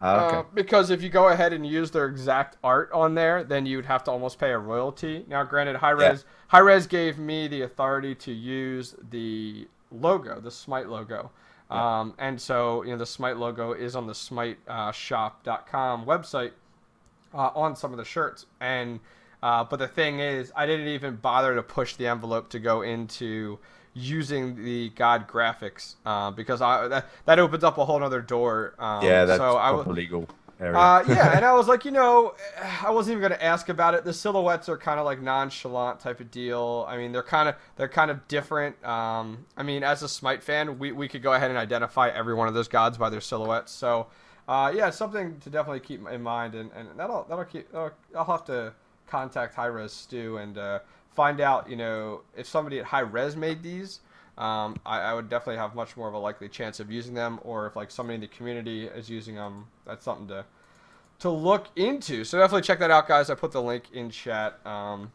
Speaker 1: Okay.
Speaker 3: Because if you go ahead and use their exact art on there, then you'd have to almost pay a royalty. Now, granted, Hi-Rez gave me the authority to use the logo, the Smite logo. And so, the Smite logo is on the SmiteShop.com website on some of the shirts. And but the thing is, I didn't even bother to push the envelope to go into using the God graphics because that opens up a whole other door.
Speaker 1: That's proper legal area.
Speaker 3: And I was like, I wasn't even going to ask about it. The silhouettes are kind of like nonchalant type of deal. I mean, they're kind of different. I mean, as a Smite fan, we could go ahead and identify every one of those gods by their silhouettes. So, something to definitely keep in mind, and that'll keep. I'll have to contact Hi-Rez Stew and find out, if somebody at Hi-Rez made these. I would definitely have much more of a likely chance of using them, or if like somebody in the community is using them, that's something to look into. So definitely check that out, guys. I put the link in chat, and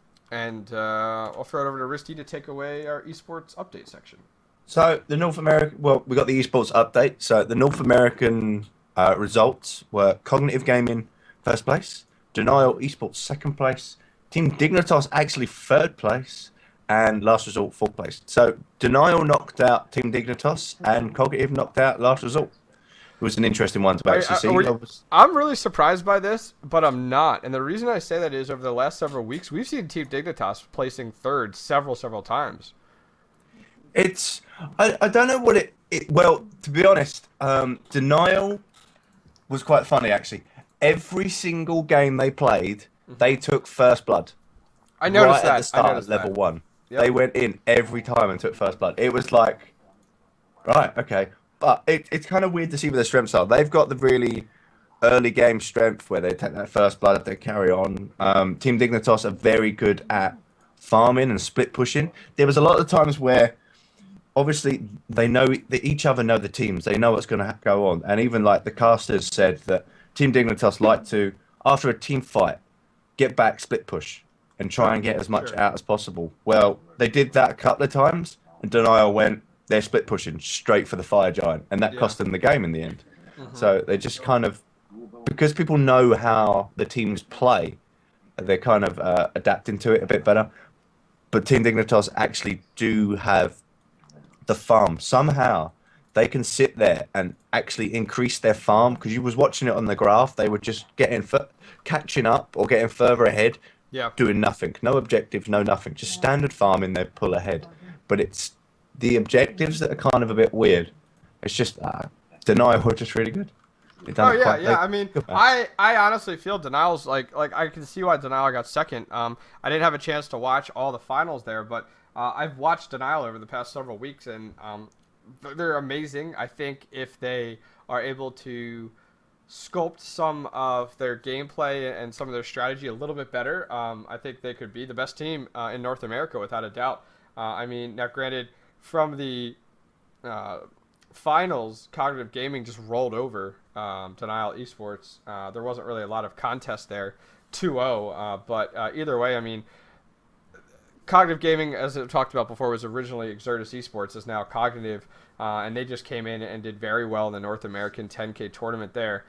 Speaker 3: I'll throw it over to Risty to take away our esports update section.
Speaker 1: So the North American, we got the esports update. So the North American results were Cognitive Gaming first place, Denial Esports second place, Team Dignitas actually third place, and Last Resort fourth place. So Denial knocked out Team Dignitas, and Cognitive knocked out Last Resort. It was an interesting one to actually see.
Speaker 3: I'm really surprised by this, but I'm not. And the reason I say that is over the last several weeks, we've seen Team Dignitas placing third several times.
Speaker 1: I don't know what well, to be honest, Denial was quite funny, actually. Every single game they played, they took first blood.
Speaker 3: I noticed that.
Speaker 1: At the start of level 1. Yep. They went in every time and took first blood. It was like, right, okay. But it's kind of weird to see where their strengths are. They've got the really early game strength where they take that first blood, they carry on. Team Dignitas are very good at farming and split pushing. There was a lot of times where, obviously, each other know the teams. They know what's going to go on. And even like the casters said that Team Dignitas like to, after a team fight, get back, split push, and try and get as much out as possible. Well, they did that a couple of times, and Denial went, they're split pushing straight for the Fire Giant, and that cost them the game in the end. So they just kind of, because people know how the teams play, they're kind of adapting to it a bit better. But Team Dignitas actually do have the farm. Somehow they can sit there and actually increase their farm, because you was watching it on the graph, they were just catching up or getting further ahead, doing nothing. No objectives, no nothing. Just standard farming, they pull ahead. But it's the objectives that are kind of a bit weird. It's just Denial were just really good.
Speaker 3: I mean, I honestly feel Denial's like I can see why Denial got second. I didn't have a chance to watch all the finals there, but I've watched Denial over the past several weeks, and they're amazing. I think if they are able to sculpt some of their gameplay and some of their strategy a little bit better, I think they could be the best team in North America without a doubt. I mean, now granted, from the finals, Cognitive Gaming just rolled over Denial Esports. There wasn't really a lot of contest there, 2-0. But either way, I mean, Cognitive Gaming, as I talked about before, was originally Exertus Esports, is now Cognitive, and they just came in and did very well in the North American 10K tournament there.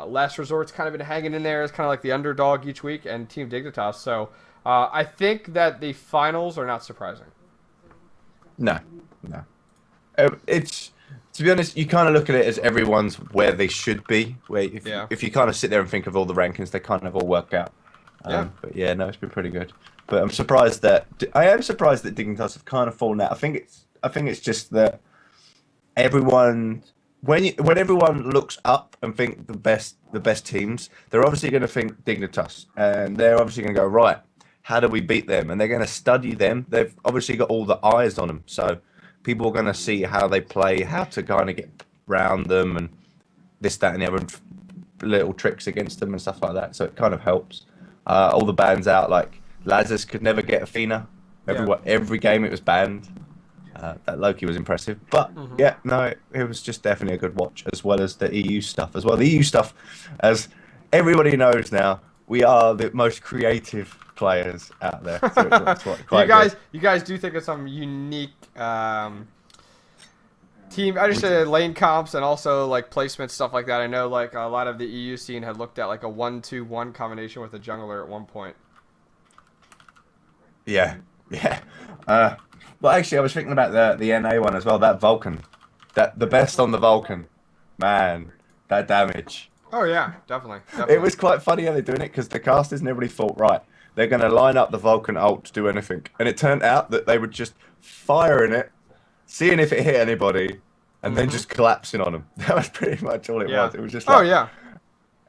Speaker 3: Last Resort's kind of been hanging in there as kind of like the underdog each week, and Team Dignitas. So I think that the finals are not surprising.
Speaker 1: No. It's, to be honest, you kind of look at it as everyone's where they should be. Where if you kind of sit there and think of all the rankings, they kind of all work out. But yeah, no, it's been pretty good. But I am surprised that Dignitas have kind of fallen out. I think it's just that everyone, when everyone looks up and think the best teams, they're obviously going to think Dignitas, and they're obviously going to go, right, how do we beat them? And they're going to study them. They've obviously got all the eyes on them, so people are going to see how they play, how to kind of get around them, and this, that, and the other, and little tricks against them and stuff like that. So it kind of helps. All the bans out, like Lazarus could never get Athena. Every game it was banned. That Loki was impressive. But yeah, no, it was just definitely a good watch, as well as the EU stuff as well. The EU stuff, as everybody knows now, we are the most creative players out there. So it's quite
Speaker 3: you guys do think of some unique team, I just say lane comps and also like placement stuff like that. I know like a lot of the EU scene had looked at like a 1-2-1 combination with a jungler at one point.
Speaker 1: Yeah. But actually, I was thinking about the NA one as well. That Vulcan, the best on the Vulcan, man, that damage.
Speaker 3: Oh yeah, definitely.
Speaker 1: It was quite funny how they're doing it, because the casters never really thought, right, they're going to line up the Vulcan ult to do anything, and it turned out that they were just firing it, seeing if it hit anybody, and then just collapsing on them. That was pretty much all it was. It was just like,
Speaker 3: oh yeah.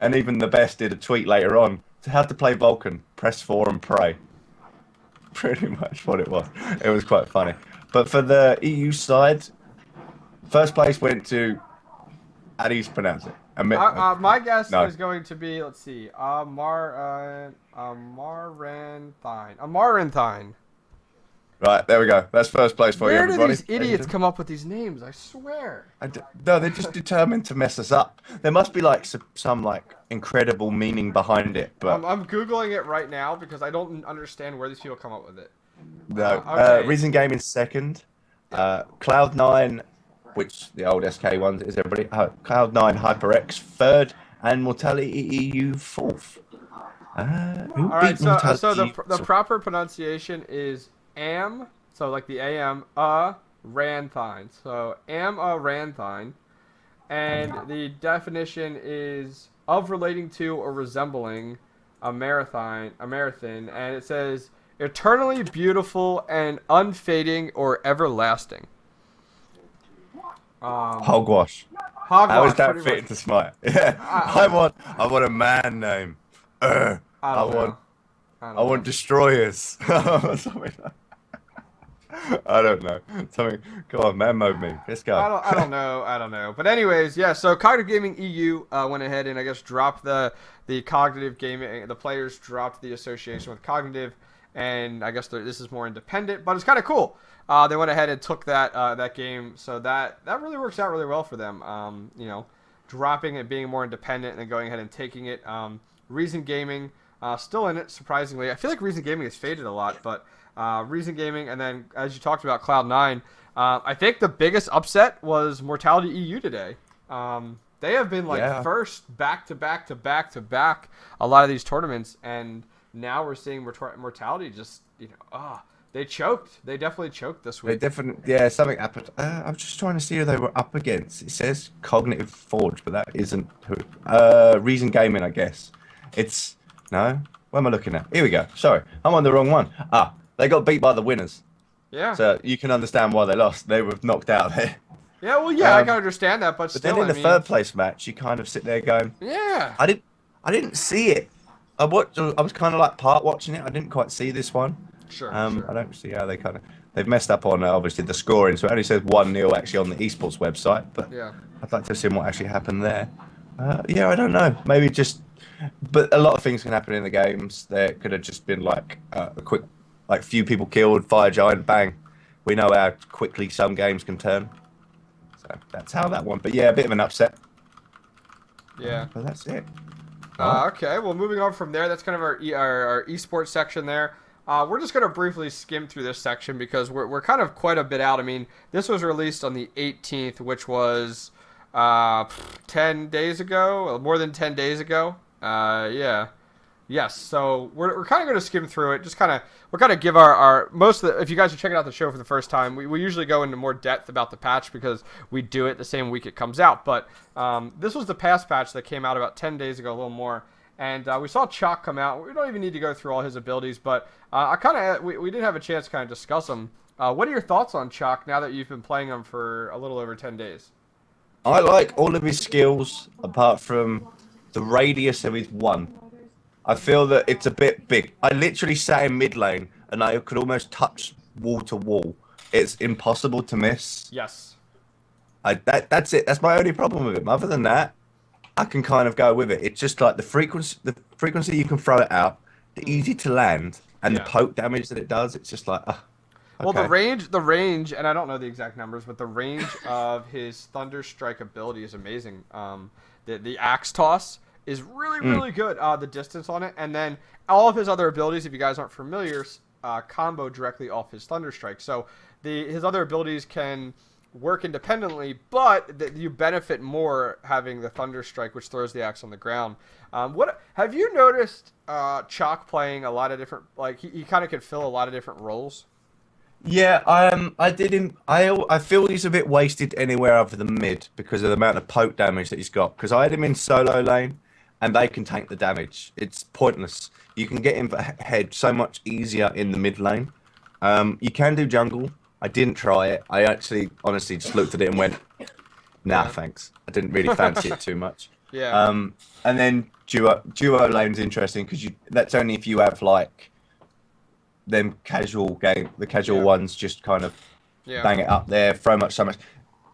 Speaker 1: And even the best did a tweet later on: how to play Vulcan, press 4 and pray. Pretty much what it was. It was quite funny. But for the EU side, first place went to, how do you pronounce it?
Speaker 3: My guess is going to be, let's see, Amaranthine.
Speaker 1: Right, there we go. That's first place for you, everybody.
Speaker 3: Where do these idiots come up with these names? I swear.
Speaker 1: No, they're just determined to mess us up. There must be like some like incredible meaning behind it. But
Speaker 3: I'm googling it right now because I don't understand where these people come up with it.
Speaker 1: No,
Speaker 3: okay.
Speaker 1: Reason Gaming second, Cloud9, which the old SK ones is everybody. Cloud9 HyperX third, and Mortality EU fourth.
Speaker 3: All right, so the proper pronunciation is am, so like the am, ranthine. So ranthine, and the definition is of relating to or resembling a marathon, and it says eternally beautiful and unfading or everlasting.
Speaker 1: Hogwash. How is that fit into Smite? Yeah, I want a man name. I want destroyers. Something like that. I don't know. Something. Come on, man mode me. Let's go.
Speaker 3: I don't know. But anyways, yeah. So Cognitive Gaming EU went ahead and I guess dropped the Cognitive Gaming. The players dropped the association with Cognitive, and I guess this is more independent, but it's kind of cool. They went ahead and took that game, so that really works out really well for them. Dropping it, being more independent, and then going ahead and taking it. Reason Gaming still in it, surprisingly. I feel like Reason Gaming has faded a lot, but Reason Gaming, and then as you talked about Cloud9, I think the biggest upset was Mortality EU today. They have been first back to back a lot of these tournaments, and now we're seeing Mortality just they choked. They definitely choked this week.
Speaker 1: They definitely, something happened. I'm just trying to see who they were up against. It says Cognitive Forge, but that isn't who. Reason Gaming, I guess. It's no. Where am I looking at? Here we go. Sorry, I'm on the wrong one. They got beat by the winners.
Speaker 3: Yeah.
Speaker 1: So you can understand why they lost. They were knocked out there.
Speaker 3: Yeah, well, yeah, I can understand that, but still,
Speaker 1: then in the third place match, you kind of sit there going,
Speaker 3: yeah.
Speaker 1: I didn't see it. I was kind of like part watching it. I didn't quite see this one.
Speaker 3: Sure.
Speaker 1: I don't see how they've messed up on obviously the scoring. So it only says 1-0 actually on the esports website. But
Speaker 3: yeah,
Speaker 1: I'd like to see what actually happened there. Yeah, I don't know. Maybe just, but a lot of things can happen in the games. There could have just been like a quick, like few people killed, fire giant, bang. We know how quickly some games can turn. So that's how that one. But yeah, a bit of an upset.
Speaker 3: Yeah.
Speaker 1: But that's it. Right.
Speaker 3: Okay, well, moving on from there, that's kind of our esports section there. We're just going to briefly skim through this section because we're kind of quite a bit out. I mean, this was released on the 18th, which was 10 days ago, more than 10 days ago. Yeah. Yes, so we're kind of going to skim through it. Just kind of we're going to give our most of the, if you guys are checking out the show for the first time, we usually go into more depth about the patch because we do it the same week it comes out. But this was the past patch that came out about 10 days ago, a little more, and we saw Chaac come out. We don't even need to go through all his abilities, but we did have a chance to kind of discuss them. What are your thoughts on Chaac now that you've been playing him for a little over 10 days?
Speaker 1: I like all of his skills apart from the radius of his one. I feel that it's a bit big. I literally sat in mid lane and I could almost touch wall to wall. It's impossible to miss.
Speaker 3: Yes.
Speaker 1: That's it. That's my only problem with him. Other than that, I can kind of go with it. It's just like the frequency you can throw it out, the easy to land, and the
Speaker 3: Yeah.
Speaker 1: poke damage that it does. It's just like,
Speaker 3: Well,
Speaker 1: okay.
Speaker 3: the range, and I don't know the exact numbers, but the range of his Thunder Strike ability is amazing. The axe toss is really good. The distance on it, and then all of his other abilities, if you guys aren't familiar, combo directly off his Thunder Strike. So his other abilities can work independently, but you benefit more having the Thunder Strike, which throws the axe on the ground. What have you noticed? Chaac playing a lot of different, like he kind of could fill a lot of different roles.
Speaker 1: Yeah, I did him. I feel he's a bit wasted anywhere other than mid because of the amount of poke damage that he's got. Because I had him in solo lane, and they can tank the damage. It's pointless. You can get him ahead so much easier in the mid lane. You can do jungle. I didn't try it. I actually, honestly, just looked at it and went, "Nah, thanks." I didn't really fancy it too much.
Speaker 3: Yeah.
Speaker 1: And then duo lane's interesting because that's only if you have like them the casual ones just kind of bang it up there, throw so much.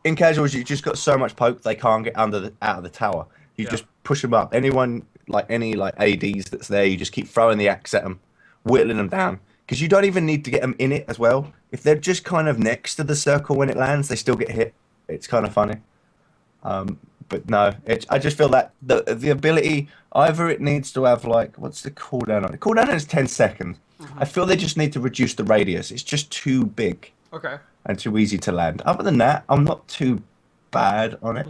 Speaker 1: In casuals, you just got so much poke they can't get out of the tower. You just push them up. Anyone like any like ADs that's there, you just keep throwing the axe at them, whittling them down. Because you don't even need to get them in it as well. If they're just kind of next to the circle when it lands, they still get hit. It's kind of funny. But no, I just feel that the ability, either it needs to have like, what's the cooldown on it? Cooldown is 10 seconds. I feel they just need to reduce the radius. It's just too big
Speaker 3: Okay.
Speaker 1: and too easy to land. Other than that, I'm not too bad on it.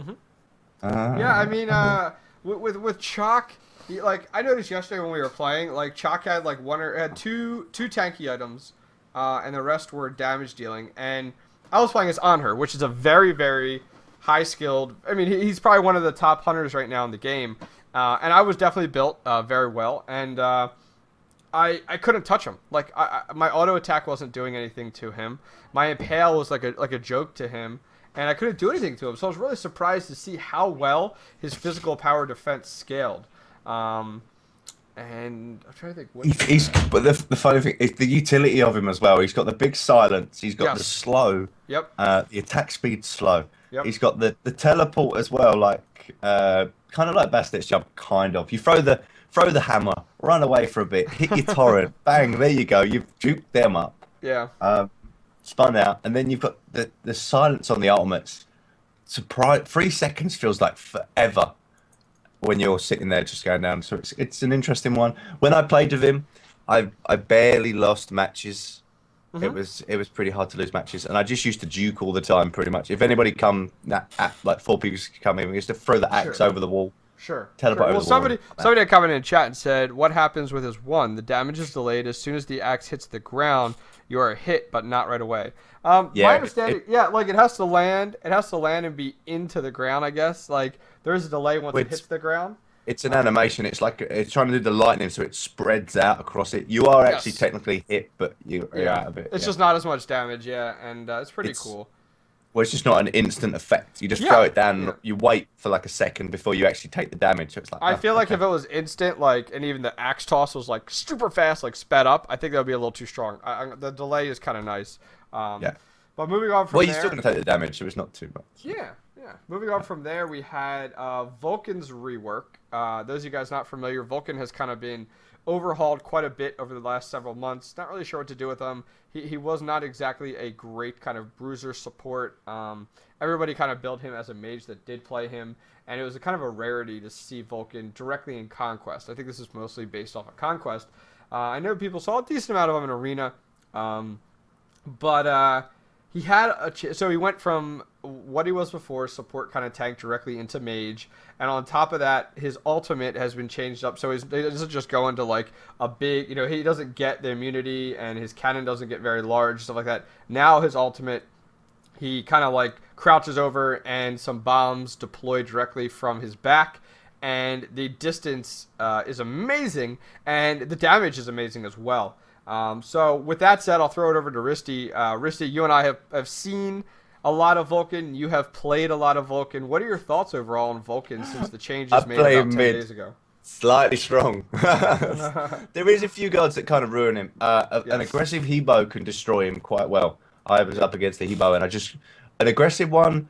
Speaker 3: Yeah, I mean, with Chaac, like I noticed yesterday when we were playing, like Chaac had like had two tanky items, and the rest were damage dealing. And I was playing as on her, which is a very high skilled. I mean, he's probably one of the top hunters right now in the game, and I was definitely built very well, and I couldn't touch him. Like my auto attack wasn't doing anything to him. My impale was like a joke to him, and I couldn't do anything to him. So I was really surprised to see how well his physical power defense scaled. And I'm trying to think.
Speaker 1: But the funny thing is the utility of him as well. He's got the big silence. He's got the slow.
Speaker 3: Yep.
Speaker 1: The attack speed slow.
Speaker 3: Yep.
Speaker 1: He's got the teleport as well, like kind of like Bastet's jump, kind of. You throw the hammer, run away for a bit, hit your torrent, bang, there you go. You've juked them up.
Speaker 3: Yeah.
Speaker 1: Spun out, and then you've got the silence on the ultimates. 3 seconds feels like forever when you're sitting there just going down. So it's an interesting one. When I played with him, I barely lost matches. It was pretty hard to lose matches, and I just used to juke all the time, pretty much. If anybody like 4 people come in, we used to throw the axe over the wall.
Speaker 3: Sure.
Speaker 1: Teleport over
Speaker 3: Well,
Speaker 1: the wall.
Speaker 3: somebody had commented in chat and said, "What happens with his one? The damage is delayed. As soon as the axe hits the ground, you are hit, but not right away." My understanding, like it has to land. It has to land and be into the ground. I guess like there's a delay once it hits the ground.
Speaker 1: It's an animation. It's like it's trying to do the lightning, so it spreads out across it. You are actually technically hit, but you're out of it.
Speaker 3: It's just not as much damage, and it's pretty cool.
Speaker 1: Well, it's just not an instant effect. You just throw it down, and you wait for like a second before you actually take the damage. So it's like
Speaker 3: I feel like if it was instant, like, and even the axe toss was like super fast, like sped up, I think that would be a little too strong. The delay is kind of nice. But moving on from there.
Speaker 1: Well, you're still going to take the damage, so it's not too much.
Speaker 3: Yeah. Yeah. Moving on from there, we had Vulcan's rework. Those of you guys not familiar, Vulcan has kind of been overhauled quite a bit over the last several months. Not really sure what to do with him. He was not exactly a great kind of bruiser support. Everybody kind of built him as a mage that did play him, and it was a kind of a rarity to see Vulcan directly in Conquest. I think this is mostly based off of Conquest. I know people saw a decent amount of him in Arena, but he had so he went from what he was before, support kind of tank, directly into mage, and on top of that, his ultimate has been changed up, so it doesn't just go into like a big, he doesn't get the immunity, and his cannon doesn't get very large, stuff like that. Now his ultimate, he kind of like crouches over, and some bombs deploy directly from his back, and the distance is amazing, and the damage is amazing as well. So with that said, I'll throw it over to Risty. Risty, you and I have seen a lot of Vulcan. You have played a lot of Vulcan. What are your thoughts overall on Vulcan since the changes made about 10 days ago?
Speaker 1: Slightly strong. There is a few guards that kind of ruin him. An aggressive Hebo can destroy him quite well. I was up against the Hebo, and an aggressive one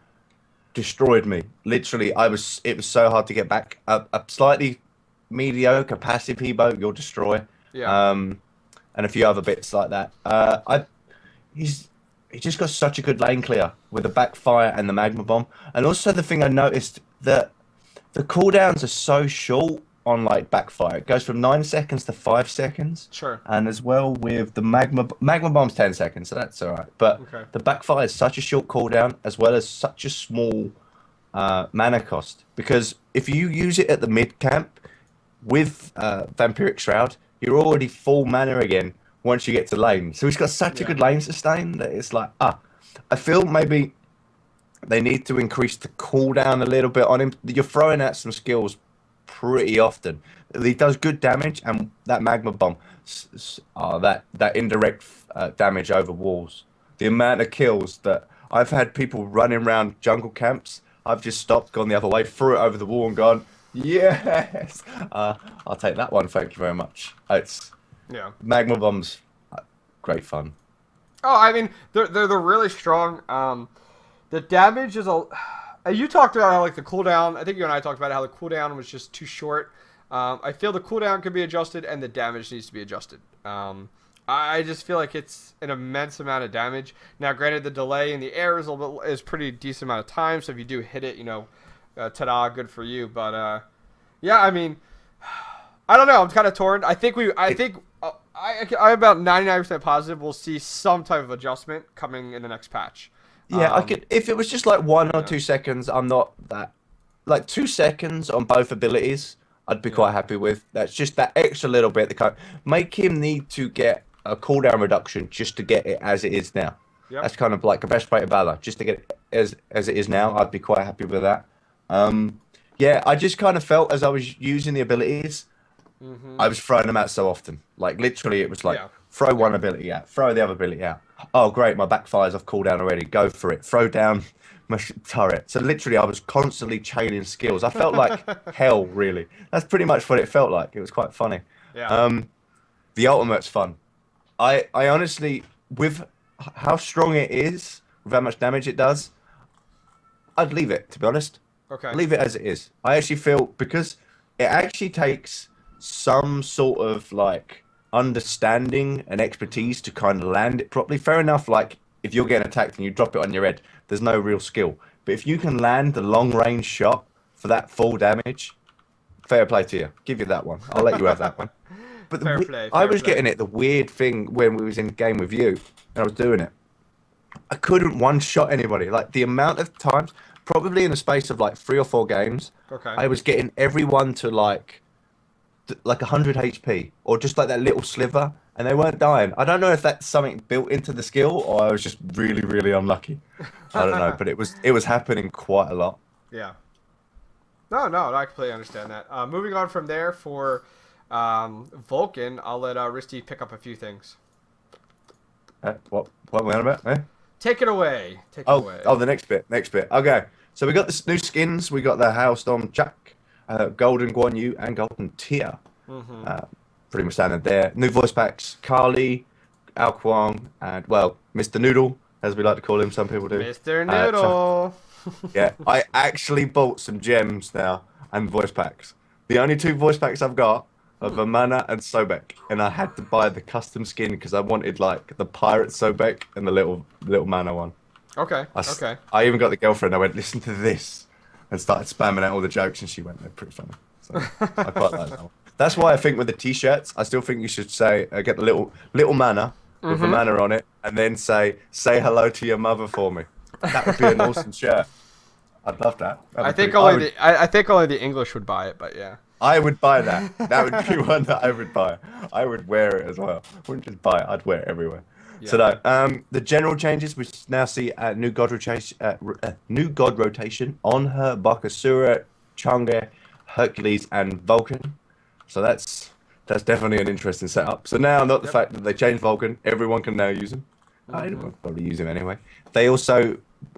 Speaker 1: destroyed me. Literally, it was so hard to get back. A slightly mediocre passive Hebo, you'll destroy.
Speaker 3: Yeah.
Speaker 1: And a few other bits like that. He just got such a good lane clear with the backfire and the magma bomb. And also the thing I noticed, that the cooldowns are so short on like backfire. It goes from 9 seconds to 5 seconds.
Speaker 3: Sure.
Speaker 1: And as well with the magma bomb's 10 seconds, so that's all right. But the backfire is such a short cooldown, as well as such a small mana cost. Because if you use it at the mid camp with Vampiric Shroud, you're already full mana again once you get to lane. So he's got such a good lane sustain that it's like, I feel maybe they need to increase the cooldown a little bit on him. You're throwing out some skills pretty often. He does good damage, and that magma bomb, that indirect damage over walls. The amount of kills that I've had people running around jungle camps, I've just stopped, gone the other way, threw it over the wall and gone, yes! I'll take that one, thank you very much. It's magma bombs, great fun.
Speaker 3: Oh, I mean, they're really strong. The damage is you talked about how like the cooldown. I think you and I talked about how the cooldown was just too short. I feel the cooldown could be adjusted, and the damage needs to be adjusted. I just feel like it's an immense amount of damage. Now, granted, the delay in the air is pretty decent amount of time. So if you do hit it, ta-da, good for you. But yeah, I mean, I don't know. I'm kind of torn. I'm about 99% positive we'll see some type of adjustment coming in the next patch.
Speaker 1: Yeah, I could. If it was just like 1 or 2 seconds, I'm not that. Like 2 seconds on both abilities, I'd be quite happy with. That's just that extra little bit that kind of make him need to get a cooldown reduction just to get it as it is now. Yep. That's kind of like a best rate of valor, just to get it as it is now. I'd be quite happy with that. Yeah, I just kind of felt as I was using the abilities, I was throwing them out so often. Like literally, it was like throw one ability out, throw the other ability out. Oh great, my backfire's off cooldown already. Go for it. Throw down my turret. So literally, I was constantly chaining skills. I felt like hell, really. That's pretty much what it felt like. It was quite funny.
Speaker 3: Yeah.
Speaker 1: The ultimate's fun. I honestly, with how strong it is, with how much damage it does, I'd leave it, to be honest.
Speaker 3: Okay.
Speaker 1: Leave it as it is. I actually feel, because it actually takes some sort of like understanding and expertise to kind of land it properly. Fair enough, like if you're getting attacked and you drop it on your head, there's no real skill. But if you can land the long range shot for that full damage, fair play to you. Give you that one. I'll let you have that one. But I was getting it, the weird thing when we was in game with you and I was doing it. I couldn't one shot anybody. Like the amount of times, probably in the space of like 3 or 4 games, I was getting everyone to like 100 HP or just like that little sliver, and they weren't dying. I don't know if that's something built into the skill or I was just really, really unlucky. I don't know, but it was happening quite a lot.
Speaker 3: Yeah. No, I completely understand that. Moving on from there for Vulcan, I'll let Risty pick up a few things.
Speaker 1: What are we on about?
Speaker 3: Take it away.
Speaker 1: Oh, the next bit. Okay, so we got the new skins. We got the Hailstorm Chaac, Golden Guan Yu, and Golden Tia. Pretty much standard there. New voice packs: Carly, Al Kwong, and well, Mr. Noodle, as we like to call him. Some people do.
Speaker 3: Mr. Noodle.
Speaker 1: Yeah, I actually bought some gems now and voice packs. The only two voice packs I've got are Vamana and Sobek, and I had to buy the custom skin because I wanted like the pirate Sobek and the little mana one.
Speaker 3: Okay. Okay.
Speaker 1: I even got the girlfriend. I went, listen to this, and started spamming out all the jokes, and she went, they're pretty funny. So I quite like that one. That's why I think with the t-shirts, I still think you should say get the little mana with the mana on it, and then say hello to your mother for me. That would be an awesome shirt. I'd love that.
Speaker 3: I think only the English would buy it, but yeah.
Speaker 1: I would buy that. That would be one that I would buy. I would wear it as well. I wouldn't just buy it. I'd wear it everywhere.
Speaker 3: Yeah.
Speaker 1: So no, the general changes we now see new god rotation on her Bakasura, Chang'e, Hercules, and Vulcan. So that's definitely an interesting setup. So now, not the fact that they changed Vulcan, everyone can now use him. Everyone can probably use him anyway. They also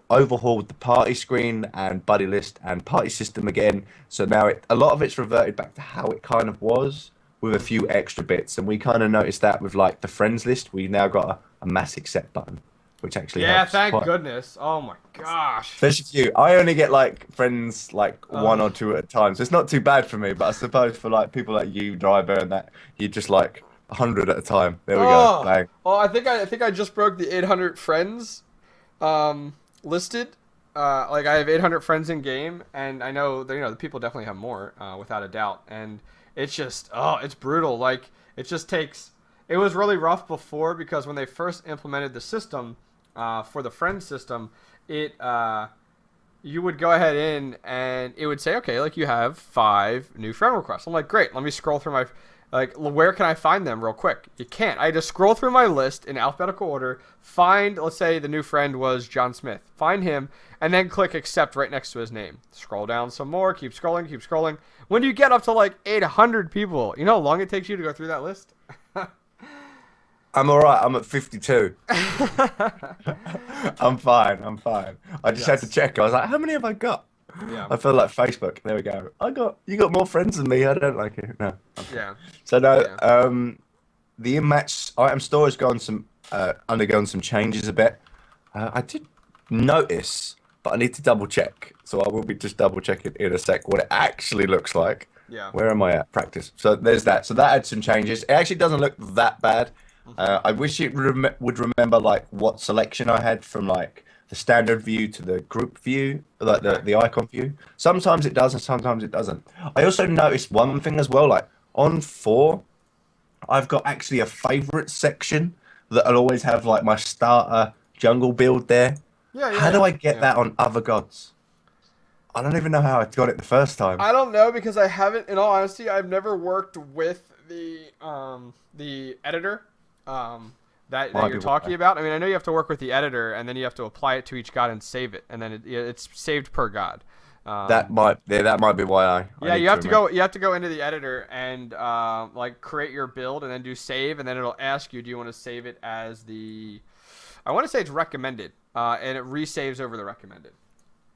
Speaker 1: overhauled the party screen and buddy list and party system again. So now a lot of it's reverted back to how it kind of was, with a few extra bits. And we kind of noticed that with like the friends list, we now got a massive set button, which actually helps
Speaker 3: thank
Speaker 1: quite.
Speaker 3: goodness. Oh my gosh.
Speaker 1: Especially you. I only get like friends like one or two at a time, so it's not too bad for me. But I suppose for like people like you, Driver, and that, you just like 100 at a time. There we go. Bang.
Speaker 3: Oh, I think I just broke the 800 friends listed. Like I have 800 friends in game, and I know that, the people definitely have more, without a doubt. And it's just it's brutal. Like it just takes. It was really rough before because when they first implemented the system, for the friend system, you would go ahead in and it would say, okay, like you have 5 new friend requests. I'm like, great. Let me scroll through where can I find them real quick? You can't. I had to scroll through my list in alphabetical order, find, let's say the new friend was John Smith, find him, and then click accept right next to his name. Scroll down some more, keep scrolling. When you get up to like 800 people, you know how long it takes you to go through that list?
Speaker 1: I'm all right. I'm at 52. I'm fine. I just had to check. I was like, how many have I got?
Speaker 3: Yeah.
Speaker 1: I feel like Facebook. There we go. You got more friends than me. I don't like it. No.
Speaker 3: Yeah.
Speaker 1: So no, the in-match item store has undergone some changes a bit. I did notice, but I need to double check. So I will be just double checking in a sec what it actually looks like.
Speaker 3: Yeah.
Speaker 1: Where am I at? Practice. So there's that. So that had some changes. It actually doesn't look that bad. I wish it would remember like what selection I had from like the standard view to the group view, like the icon view. Sometimes it does and sometimes it doesn't. I also noticed one thing as well, like on 4, I've got actually a favorite section that'll always have like my starter jungle build there. How do I get that on other gods? I don't even know how I got it the first time.
Speaker 3: I don't know because I haven't, in all honesty, I've never worked with the editor that you're talking about. I mean, I know you have to work with the editor, and then you have to apply it to each god and save it, and then it's saved per god.
Speaker 1: That might be why
Speaker 3: you have to go. You have to go into the editor and like create your build, and then do save, and then it'll ask you, do you want to save it as the? I want to say it's recommended, and it resaves over the recommended.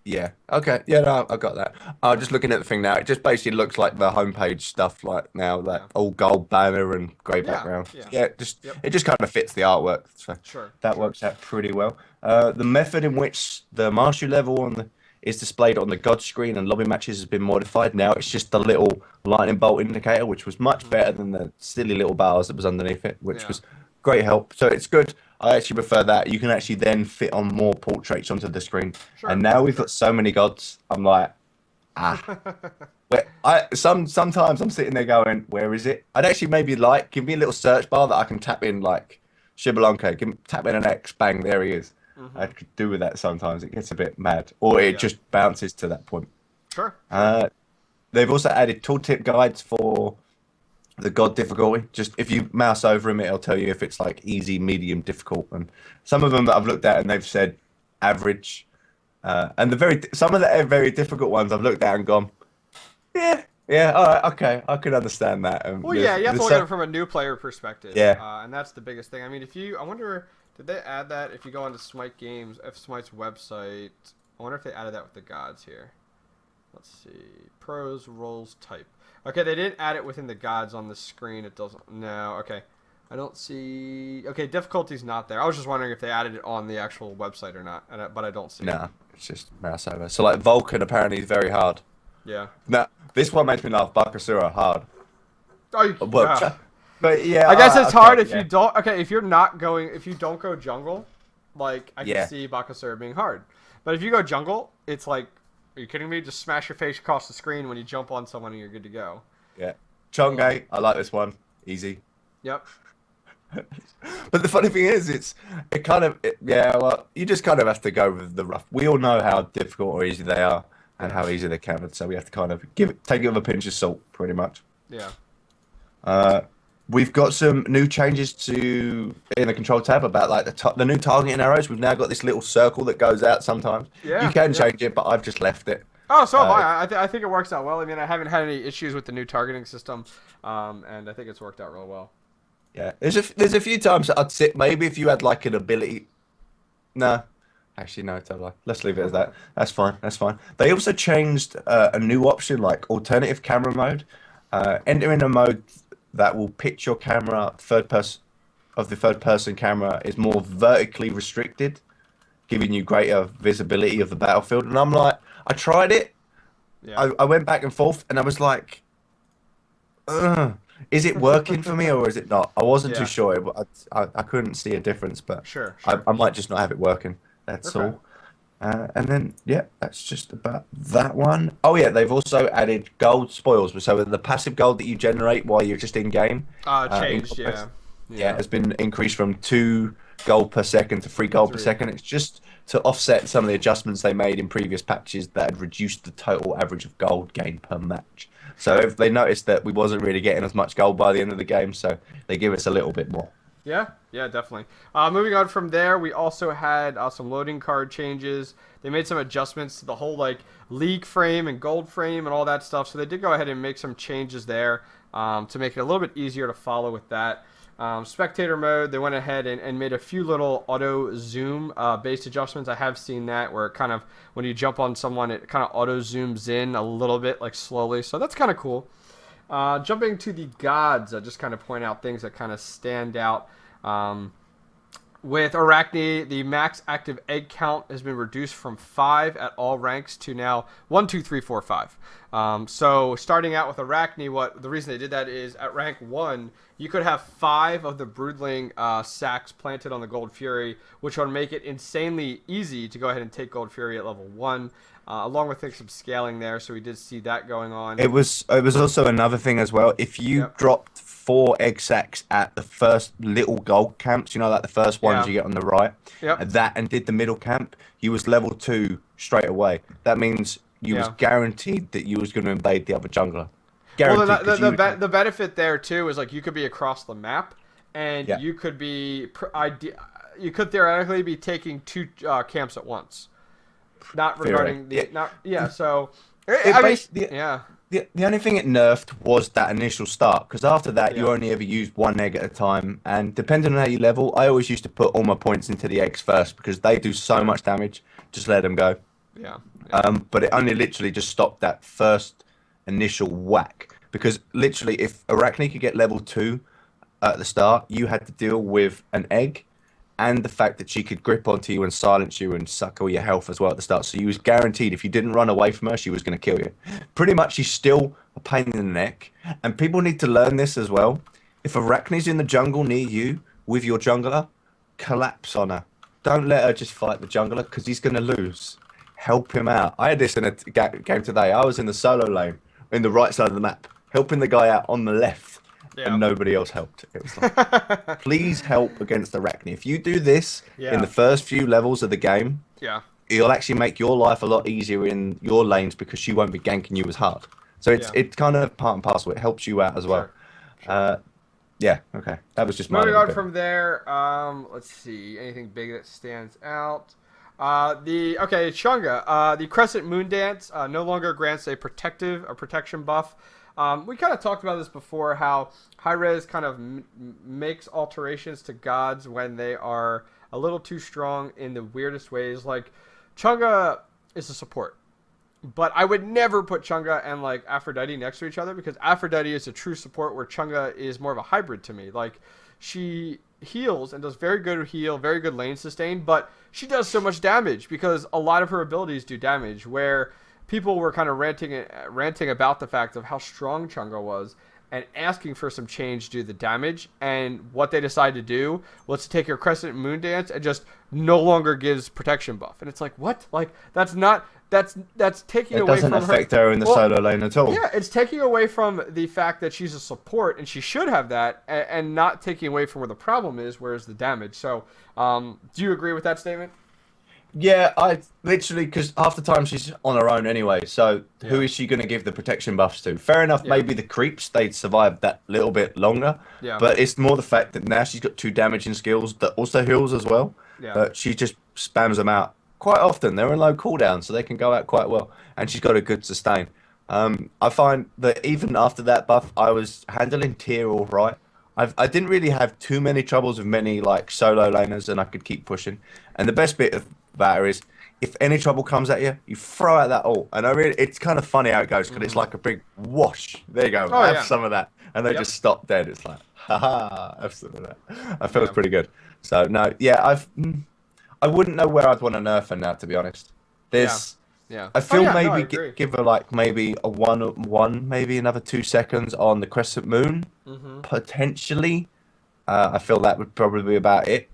Speaker 1: Yeah. Okay. Yeah. No, I got that. Just looking at the thing now, it just basically looks like the homepage stuff. Like now, that all gold banner and grey background. Yeah. It just kind of fits the artwork. So that works out pretty well. The method in which the mastery level is displayed on the god screen and lobby matches has been modified. Now it's just the little lightning bolt indicator, which was much better than the silly little bars that was underneath it, which was great help. So it's good. I actually prefer that. You can actually then fit on more portraits onto the screen. And now we've got so many gods. I'm like, sometimes I'm sitting there going, where is it? I'd actually maybe give me a little search bar that I can tap in, like Shibalonke. Tap in an X, bang, there he is. I could do with that sometimes. It gets a bit mad, or it just bounces to that point.
Speaker 3: Sure.
Speaker 1: They've also added tooltip guides for the god difficulty. Just if you mouse over him, it'll tell you if it's like easy, medium, difficult. And some of them that I've looked at and they've said average. And some of the very difficult ones I've looked at and gone, yeah, all right, okay, I can understand that.
Speaker 3: Well, you have to look at it from a new player perspective. Yeah. And that's the biggest thing. I mean, I wonder, did they add that if you go onto Smite Games, Smite's website? I wonder if they added that with the gods here. Let's see. Pros, roles, type. Okay, they didn't add it within the gods on the screen. It doesn't. No, okay. I don't see. Okay, difficulty's not there. I was just wondering if they added it on the actual website or not, but I don't see it.
Speaker 1: It's just mouse over. So like Vulcan apparently is very hard.
Speaker 3: Yeah.
Speaker 1: Now this one makes me laugh. Bakasura are hard.
Speaker 3: Oh,
Speaker 1: Well,
Speaker 3: yeah.
Speaker 1: but yeah,
Speaker 3: I guess it's
Speaker 1: okay,
Speaker 3: hard if
Speaker 1: yeah.
Speaker 3: you don't. Okay, if you don't go jungle, like I
Speaker 1: Yeah.
Speaker 3: can see Bakasura being hard. But if you go jungle, it's like, are you kidding me? Just smash your face across the screen when you jump on someone and you're good to go.
Speaker 1: Yeah. Chongai, I like this one. Easy.
Speaker 3: Yep.
Speaker 1: But the funny thing is, yeah, well, you just kind of have to go with the rough. We all know how difficult or easy they are and how easy they're countered, so we have to kind of take it with a pinch of salt, pretty much.
Speaker 3: Yeah.
Speaker 1: We've got some new changes to in the control tab about like the new targeting arrows. We've now got this little circle that goes out sometimes.
Speaker 3: Yeah,
Speaker 1: You can
Speaker 3: yeah.
Speaker 1: change it, but I've just left it.
Speaker 3: Oh, so have I. I think it works out well. I mean, I haven't had any issues with the new targeting system, and I think it's worked out real well.
Speaker 1: Yeah, there's a few times that I'd sit maybe if you had like an ability. No, actually no, totally. Let's leave it as that. That's fine. That's fine. They also changed a new option like alternative camera mode. Enter in a mode that will pitch your camera third person camera is more vertically restricted, giving you greater visibility of the battlefield. And I'm like, I tried it.
Speaker 3: Yeah.
Speaker 1: I went back and forth, and I was like, is it working for me or is it not? I wasn't
Speaker 3: Yeah.
Speaker 1: too sure. But I couldn't see a difference, but
Speaker 3: Sure.
Speaker 1: I might just not have it working. That's
Speaker 3: Okay.
Speaker 1: all. And then, yeah, that's just about that one. Oh, yeah, they've also added gold spoils. So the passive gold that you generate while you're just in game.
Speaker 3: Changed. Yeah.
Speaker 1: Yeah, has been increased from 2 gold per second to 3 gold per
Speaker 3: 3.
Speaker 1: second. It's just to offset some of the adjustments they made in previous patches that had reduced the total average of gold gained per match. So if they noticed that we wasn't really getting as much gold by the end of the game, so they give us a little bit more.
Speaker 3: Yeah, definitely. Moving on from there, we also had some loading card changes. They made some adjustments to the whole like league frame and gold frame and all that stuff. So they did go ahead and make some changes there to make it a little bit easier to follow with that. Spectator mode, they went ahead and made a few little auto zoom based adjustments. I have seen that where it kind of when you jump on someone, it kind of auto zooms in a little bit like slowly. So that's kind of cool. Jumping to the gods, I just kind of point out things that kind of stand out. With Arachne, the max active egg count has been reduced from 5 at all ranks to now 1, 2, 3, 4, 5. So starting out with Arachne, the reason they did that is at rank 1, you could have 5 of the Broodling sacks planted on the Gold Fury, which would make it insanely easy to go ahead and take Gold Fury at level 1. Along with some scaling there, so we did see that going on.
Speaker 1: It was also another thing as well. If you dropped 4 egg sacs at the first little gold camps, like the first ones you get on the right, and did the middle camp, you was level 2 straight away. That means you was guaranteed that you was going to invade the other jungler. Guaranteed.
Speaker 3: Well, the benefit there too is like you could be across the map, and you could theoretically be taking 2 camps at once. Not regarding so
Speaker 1: the only thing it nerfed was that initial start, because after that you only ever used 1 egg at a time, and depending on how you level, I always used to put all my points into the eggs first because they do so much damage. Just let them go. But it only literally just stopped that first initial whack, because literally if Arachne could get level 2 at the start, you had to deal with an egg and the fact that she could grip onto you and silence you and suck all your health as well at the start. So you was guaranteed if you didn't run away from her, she was going to kill you. Pretty much she's still a pain in the neck. And people need to learn this as well. If Arachne's in the jungle near you with your jungler, collapse on her. Don't let her just fight the jungler because he's going to lose. Help him out. I had this in a game today. I was in the solo lane, in the right side of the map, helping the guy out on the left. And nobody else helped. It was like, please help against Arachne. If you do this in the first few levels of the game, it'll actually make your life a lot easier in your lanes because she won't be ganking you as hard. So it's kind of part and parcel. It helps you out as well.
Speaker 3: Sure.
Speaker 1: Okay. That was just my
Speaker 3: moving on from there. Let's see, anything big that stands out. Chunga. The Crescent Moon Dance no longer grants a protection buff. We kind of talked about this before, how Hi-Rez kind of makes alterations to gods when they are a little too strong in the weirdest ways. Like, Chunga is a support, but I would never put Chunga and, like, Aphrodite next to each other, because Aphrodite is a true support where Chunga is more of a hybrid to me. Like, she heals and does very good heal, very good lane sustain, but she does so much damage because a lot of her abilities do damage, where people were kind of ranting about the fact of how strong Chunga was and asking for some change due to the damage. And what they decided to do was to take her Crescent Moon Dance and just no longer gives protection buff. And it's like, what? Like, that's taking away from her.
Speaker 1: It doesn't affect her in the solo lane at all.
Speaker 3: Yeah, it's taking away from the fact that she's a support, and she should have that, and not taking away from where the problem is, whereas the damage. So, do you agree with that statement?
Speaker 1: Yeah, I literally, because half the time she's on her own anyway, so who is she going to give the protection buffs to? Fair enough, maybe the creeps, they'd survive that little bit longer, but it's more the fact that now she's got 2 damaging skills that also heals as well, but she just spams them out quite often. They're in low cooldown, so they can go out quite well, and she's got a good sustain. I find that even after that buff, I was handling tier all right. I didn't really have too many troubles with many like solo laners, and I could keep pushing. And the best bit about her is, if any trouble comes at you, you throw out that ult. And it's kind of funny how it goes, because it's like a big whoosh. There you go, have some of that. And they just stop dead. It's like, haha, have some of that. That feels pretty good. So, no, yeah, I wouldn't know where I'd want to nerf her now, to be honest. I feel give her like maybe a one, maybe another 2 seconds on the Crescent Moon, potentially. I feel that would probably be about it.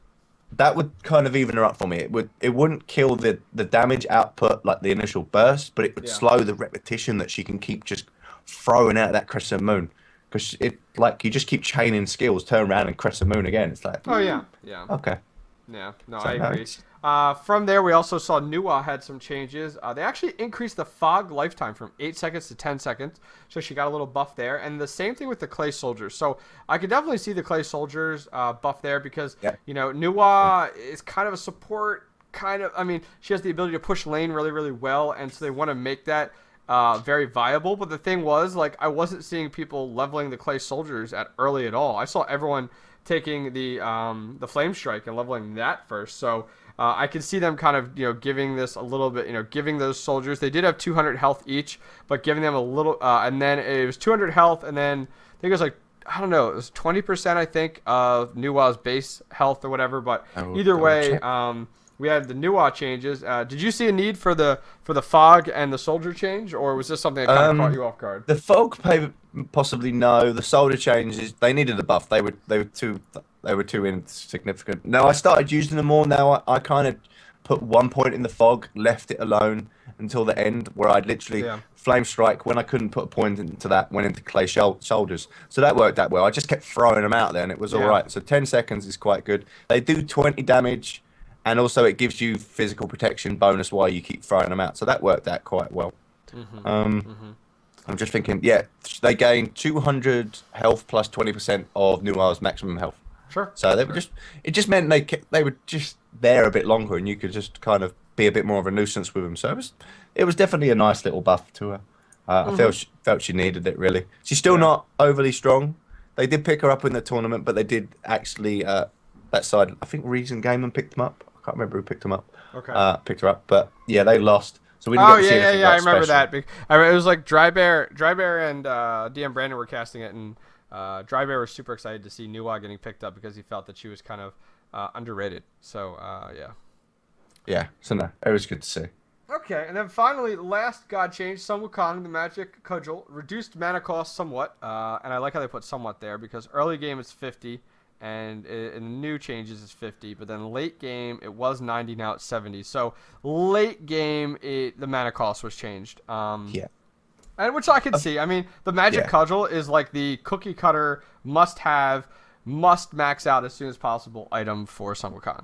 Speaker 1: That would kind of even her up for me. It wouldn't kill the damage output like the initial burst, but it would slow the repetition that she can keep just throwing out that Crescent Moon, because you just keep chaining skills, turn around and Crescent Moon again. It's like okay.
Speaker 3: Yeah, no, I agree. From there, we also saw Nuwa had some changes. They actually increased the fog lifetime from 8 seconds to 10 seconds, so she got a little buff there. And the same thing with the Clay Soldiers. So I could definitely see the Clay Soldiers buff there, because, you know, Nuwa is kind of a support, I mean, she has the ability to push lane really, really well, and so they want to make that very viable. But the thing was, like, I wasn't seeing people leveling the Clay Soldiers early at all. I saw everyone taking the Flame Strike and leveling that first. So I can see them kind of, you know, giving this a little bit, you know, giving those soldiers. They did have 200 health each, but giving them a little, and then it was 200 health, and then I think it was like, I don't know, it was 20%, I think, of Nuwa's base health or whatever. But either way, we had the Nuwa changes. Did you see a need for the fog and the soldier change, or was this something that kind of caught you off guard?
Speaker 1: The fog possibly no. The soldier changes, they needed a buff. They were too insignificant. No, I started using them more now. I kind of put 1 point in the fog, left it alone until the end, where I'd literally flame strike when I couldn't put a point into that, went into Clay Soldiers. So that worked that well. I just kept throwing them out there, and it was all right. So 10 seconds is quite good. They do 20 damage. And also, it gives you physical protection bonus while you keep throwing them out. So that worked out quite well. I'm just thinking, they gained 200 health plus 20% of Nua's maximum health.
Speaker 3: Sure.
Speaker 1: So they were it just meant they were just there a bit longer, and you could just kind of be a bit more of a nuisance with them. So it was definitely a nice little buff to her. I felt she needed it, really. She's still not overly strong. They did pick her up in the tournament, but they did actually, that side, I think Reason Gaming picked them up. I can't remember who picked them up. Picked her up, but yeah, they lost. So we didn't get to see anything
Speaker 3: I remember that. It was like Dry Bear and DM Brandon were casting it, and Dry Bear was super excited to see Nuwa getting picked up because he felt that she was kind of underrated. So
Speaker 1: so no, it was good to see.
Speaker 3: Okay, and then finally, last god change, Sun Wukong, the magic cudgel, reduced mana cost somewhat, and I like how they put somewhat there, because early game it's 50. And in the new changes is 50, but then late game it was 90, now it's 70. So late game the mana cost was changed. And which I can see. I mean, the magic cudgel is like the cookie cutter must max out as soon as possible item for Sun Wukong.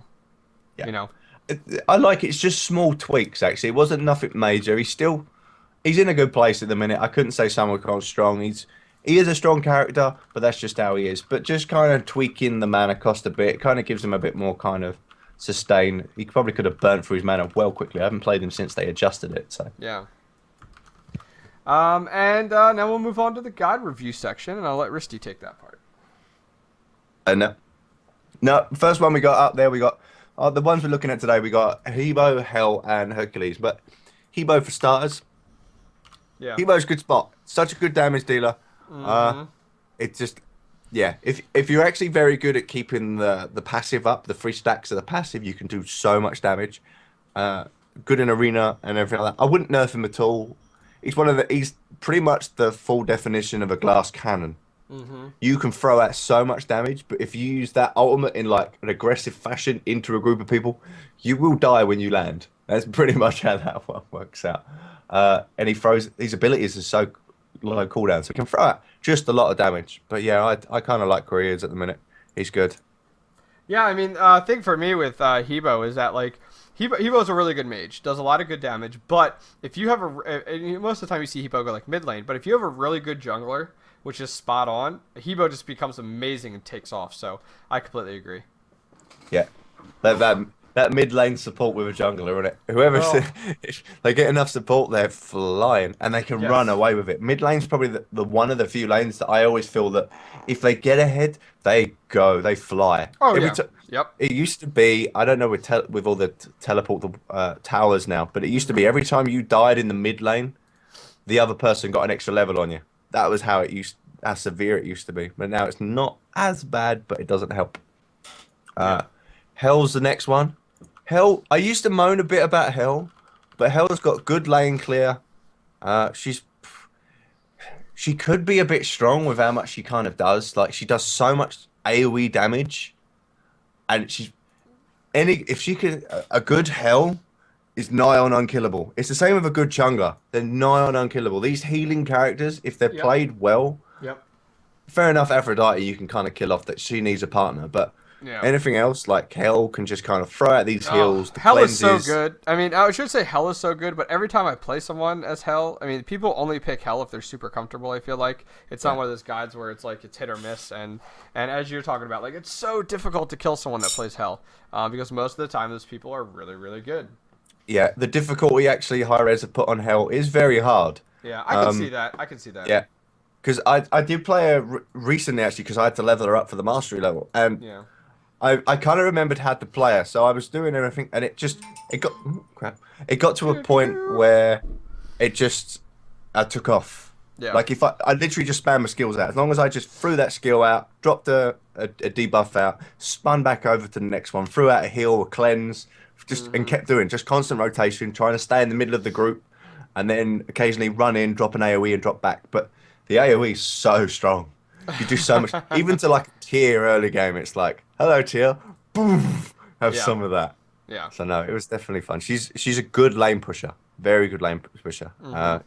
Speaker 3: You know,
Speaker 1: I like it. It's just small tweaks. Actually, it wasn't nothing major. He's in a good place at the minute. I couldn't say Sun Wukong's strong. He is a strong character, but that's just how he is. But just kind of tweaking the mana cost a bit, kind of gives him a bit more kind of sustain. He probably could have burnt through his mana well quickly. I haven't played him since they adjusted it. So
Speaker 3: and now we'll move on to the guide review section, and I'll let Risty take that part.
Speaker 1: No. First one we got up there, we got the ones we're looking at today. We got Hebo, Hell, and Hercules. But Hebo for starters. Hebo's a good spot. Such a good damage dealer. It's just Yeah, if you're actually very good at keeping the passive up, the 3 stacks of the passive, you can do so much damage. Good in arena and everything like that. I wouldn't nerf him at all. He's pretty much the full definition of a glass cannon.
Speaker 3: Mm-hmm.
Speaker 1: You can throw out so much damage, but if you use that ultimate in like an aggressive fashion into a group of people, you will die when you land. That's pretty much how that one works out. And he throws his abilities are so low cooldown, so he can throw out just a lot of damage. But yeah, I kind of like where he is at the minute. He's good.
Speaker 3: Yeah, I mean, thing for me with Hebo is that like Hebo's a really good mage, does a lot of good damage. But if you have most of the time you see Hebo go like mid lane, but if you have a really good jungler, which is spot on, Hebo just becomes amazing and takes off. So I completely agree.
Speaker 1: Yeah, that mid lane support with a jungler, isn't it? If they get enough support, they're flying and they can
Speaker 3: Yes.
Speaker 1: run away with it. Mid lane's probably the one of the few lanes that I always feel that if they get ahead, they fly.
Speaker 3: Oh yeah. Yep.
Speaker 1: It used to be, I don't know with all the teleport towers now, but it used to be every time you died in the mid lane, the other person got an extra level on you. That was how severe it used to be. But now it's not as bad, but it doesn't help. Hell's the next one. Hell, I used to moan a bit about Hell, but Hell's got good lane clear. She could be a bit strong with how much she kind of does. Like she does so much AoE damage, and if she could a good Hell is nigh on unkillable. It's the same with a good Chunga. They're nigh on unkillable. These healing characters, if they're played well, fair enough. Aphrodite, you can kind of kill off that she needs a partner, but.
Speaker 3: Yeah.
Speaker 1: Anything else, like Hell can just kind of throw out these heals. The
Speaker 3: Hell is so
Speaker 1: cleanses.
Speaker 3: good. I mean, I should say Hell is so good, but every time I play someone as Hell, I mean, people only pick Hell if they're super comfortable, I feel like. It's not one of those guides where it's like it's hit or miss. And as you're talking about, like it's so difficult to kill someone that plays Hell because most of the time those people are really, really good.
Speaker 1: Yeah, the difficulty actually Hi-Rez have put on Hell is very hard.
Speaker 3: Yeah, I can see that. I can see that.
Speaker 1: Yeah, because I did play her recently actually because I had to level her up for the mastery level. And
Speaker 3: Yeah.
Speaker 1: I kind of remembered how to play her, so I was doing everything, and it got to a point where I took off.
Speaker 3: Yeah.
Speaker 1: Like if I literally just spammed my skills out, as long as I just threw that skill out, dropped a debuff out, spun back over to the next one, threw out a heal, a cleanse, and kept doing just constant rotation, trying to stay in the middle of the group, and then occasionally run in, drop an AoE, and drop back. But the AoE is so strong. You do so much, even to like tier early game. It's like, hello tier, boom, have some of that.
Speaker 3: Yeah.
Speaker 1: So no, it was definitely fun. She's a good lane pusher, very good lane pusher.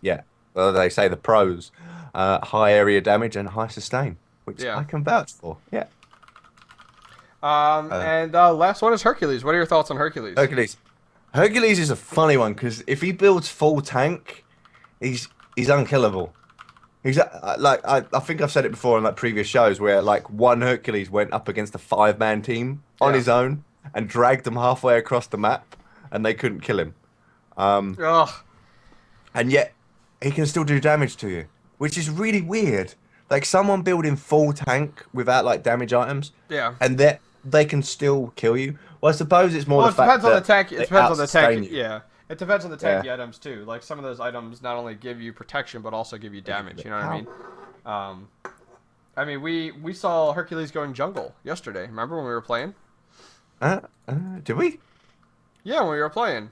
Speaker 1: Yeah, well they say the pros, high area damage and high sustain, which I can vouch for. Yeah.
Speaker 3: And last one is Hercules. What are your thoughts on Hercules?
Speaker 1: Hercules is a funny one because if he builds full tank, he's unkillable. He's like I think I've said it before in like previous shows where like one Hercules went up against a 5-man team on his own and dragged them halfway across the map and they couldn't kill him. And yet he can still do damage to you, which is really weird. Like someone building full tank without like damage items, and they can still kill you. Well, I suppose it's more the fact that
Speaker 3: it depends on the tank.
Speaker 1: you.
Speaker 3: Yeah. It depends on the tanky items too. Like some of those items not only give you protection but also give you damage. You know what I mean? I mean we saw Hercules going jungle yesterday. Remember when we were playing?
Speaker 1: Did we?
Speaker 3: Yeah, when we were playing.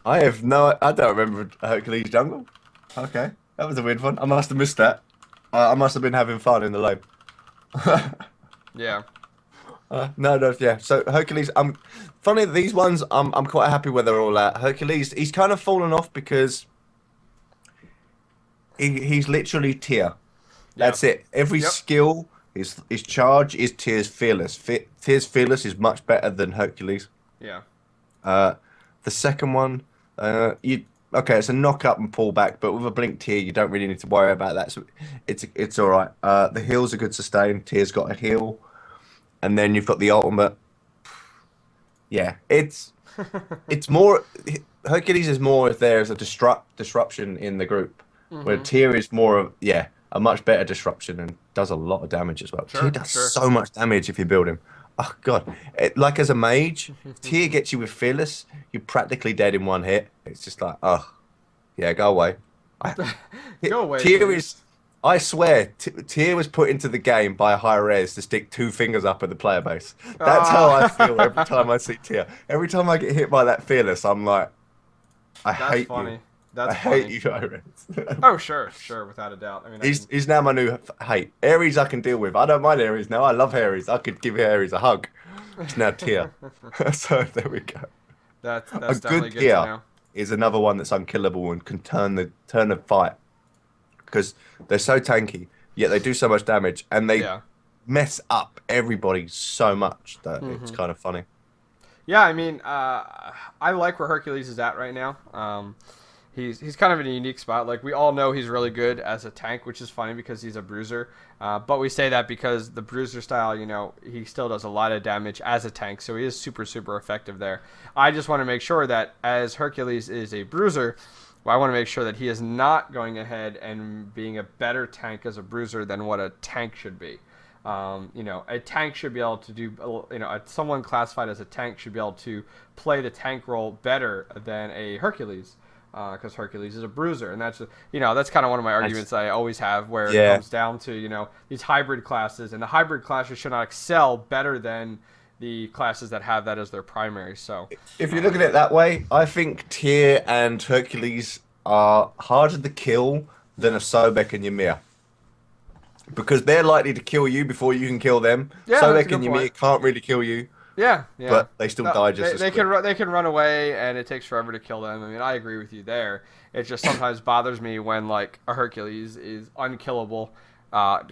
Speaker 1: I don't remember Hercules jungle. Okay, that was a weird one. I must have missed that. I must have been having fun in the lane.
Speaker 3: Yeah.
Speaker 1: Yeah. So Hercules, funny that these ones, I'm quite happy where they're all at. Hercules, he's kind of fallen off because he's literally tier. That's it. Every skill, his charge is Tier's fearless. Tier's fearless is much better than Hercules.
Speaker 3: Yeah.
Speaker 1: The second one, it's a knock up and pull back, but with a blink tier, you don't really need to worry about that. So it's all right. The heal's a good sustain. Tier's got a heal. And then you've got the ultimate. Yeah, it's more. Hercules is more if there's a disruption in the group, where Tyr is more of a much better disruption and does a lot of damage as well. Tyr does so much damage if you build him. Oh god, like as a mage, Tyr gets you with fearless. You're practically dead in one hit. It's just like go away.
Speaker 3: Go away.
Speaker 1: Tyr is I swear, Tier was put into the game by Hi-Rez to stick 2 fingers up at the player base. That's how I feel every time I see Tier. Every time I get hit by that fearless, I'm like, I
Speaker 3: That's
Speaker 1: hate you.
Speaker 3: funny.
Speaker 1: I
Speaker 3: That's
Speaker 1: hate
Speaker 3: funny.
Speaker 1: you, Hi-Rez.
Speaker 3: Oh, sure, sure, without a doubt. I mean, I can.
Speaker 1: He's now my new hate. Ares I can deal with. I don't mind Ares now. I love Ares. I could give Ares a hug. It's now Tier. So there we go. A
Speaker 3: That's definitely
Speaker 1: good
Speaker 3: good to
Speaker 1: Tier
Speaker 3: know.
Speaker 1: is another one that's unkillable and can turn the fight because they're so tanky, yet they do so much damage and they
Speaker 3: Yeah.
Speaker 1: mess up everybody so much that it's
Speaker 3: Hmm.
Speaker 1: kind of funny.
Speaker 3: Yeah, I mean, I like where Hercules is at right now. He's kind of in a unique spot. Like we all know, he's really good as a tank, which is funny because he's a bruiser. But we say that because the bruiser style, he still does a lot of damage as a tank, so he is super super effective there. I just want to make sure that as Hercules is a bruiser, well, I want to make sure that he is not going ahead and being a better tank as a bruiser than what a tank should be. A tank should be able to do, someone classified as a tank should be able to play the tank role better than a Hercules, because Hercules is a bruiser, and that's kind of one of my arguments I always have, where it
Speaker 1: Yeah.
Speaker 3: comes down to these hybrid classes, and the hybrid classes should not excel better than the classes that have that as their primary. So,
Speaker 1: If you look at it that way, I think Tyr and Hercules are harder to kill than a Sobek and Ymir. Because they're likely to kill you before you can kill them.
Speaker 3: yeah, that's a
Speaker 1: Sobek and
Speaker 3: good
Speaker 1: Ymir
Speaker 3: point.
Speaker 1: can't really kill you,
Speaker 3: Yeah, yeah.
Speaker 1: but they still
Speaker 3: No,
Speaker 1: die just as
Speaker 3: they
Speaker 1: quick.
Speaker 3: can they can run away, and it takes forever to kill them. I mean, I agree with you there. It just sometimes bothers me when like a Hercules is unkillable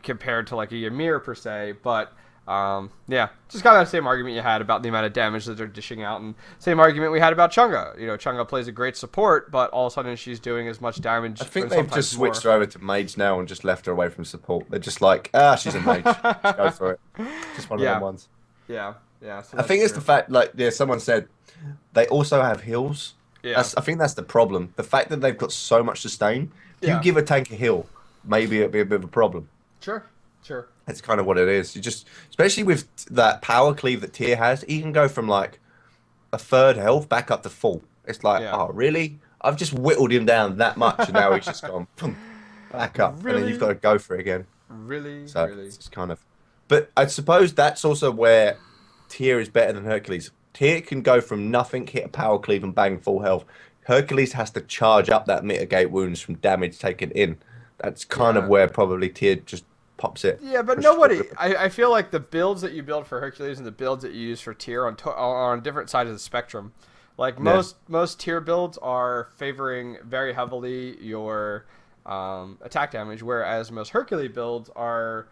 Speaker 3: compared to like a Ymir per se. But yeah, just kind of the same argument you had about the amount of damage that they're dishing out, and same argument we had about Chunga. Chunga plays a great support, but all of a sudden she's doing as much damage.
Speaker 1: I think
Speaker 3: or
Speaker 1: they've
Speaker 3: sometimes
Speaker 1: just switched
Speaker 3: more.
Speaker 1: her over to mage now and just left her away from support. They're just like, she's a mage. Just go for it. Just one of them
Speaker 3: Yeah,
Speaker 1: ones.
Speaker 3: yeah, yeah. So
Speaker 1: I
Speaker 3: that's
Speaker 1: think it's
Speaker 3: true.
Speaker 1: the fact, like, yeah, someone said they also have heals.
Speaker 3: Yeah,
Speaker 1: I think that's the problem. The fact that they've got so much sustain. If you
Speaker 3: yeah.
Speaker 1: give a tank a heal, maybe it'd be a bit of a problem.
Speaker 3: Sure, sure.
Speaker 1: That's kind of what it is. You just, especially with that power cleave that Tyr has, he can go from like a third health back up to full. It's like,
Speaker 3: Yeah.
Speaker 1: oh, really? I've just whittled him down that much, and now he's just gone boom, back up, and then you've
Speaker 3: Really,
Speaker 1: got to go for it again.
Speaker 3: really,
Speaker 1: So
Speaker 3: really.
Speaker 1: it's just kind of. But I suppose that's also where Tyr is better than Hercules. Tyr can go from nothing, hit a power cleave, and bang full health. Hercules has to charge up that mitigate wounds from damage taken in. That's kind of
Speaker 3: Yeah.
Speaker 1: where probably Tyr just pops it.
Speaker 3: Yeah, but
Speaker 1: Pushes
Speaker 3: nobody.
Speaker 1: it.
Speaker 3: I feel like the builds that you build for Hercules and the builds that you use for Tyr are on different sides of the spectrum. Like
Speaker 1: Yeah.
Speaker 3: most Tyr builds are favoring very heavily your attack damage, whereas most Hercules builds are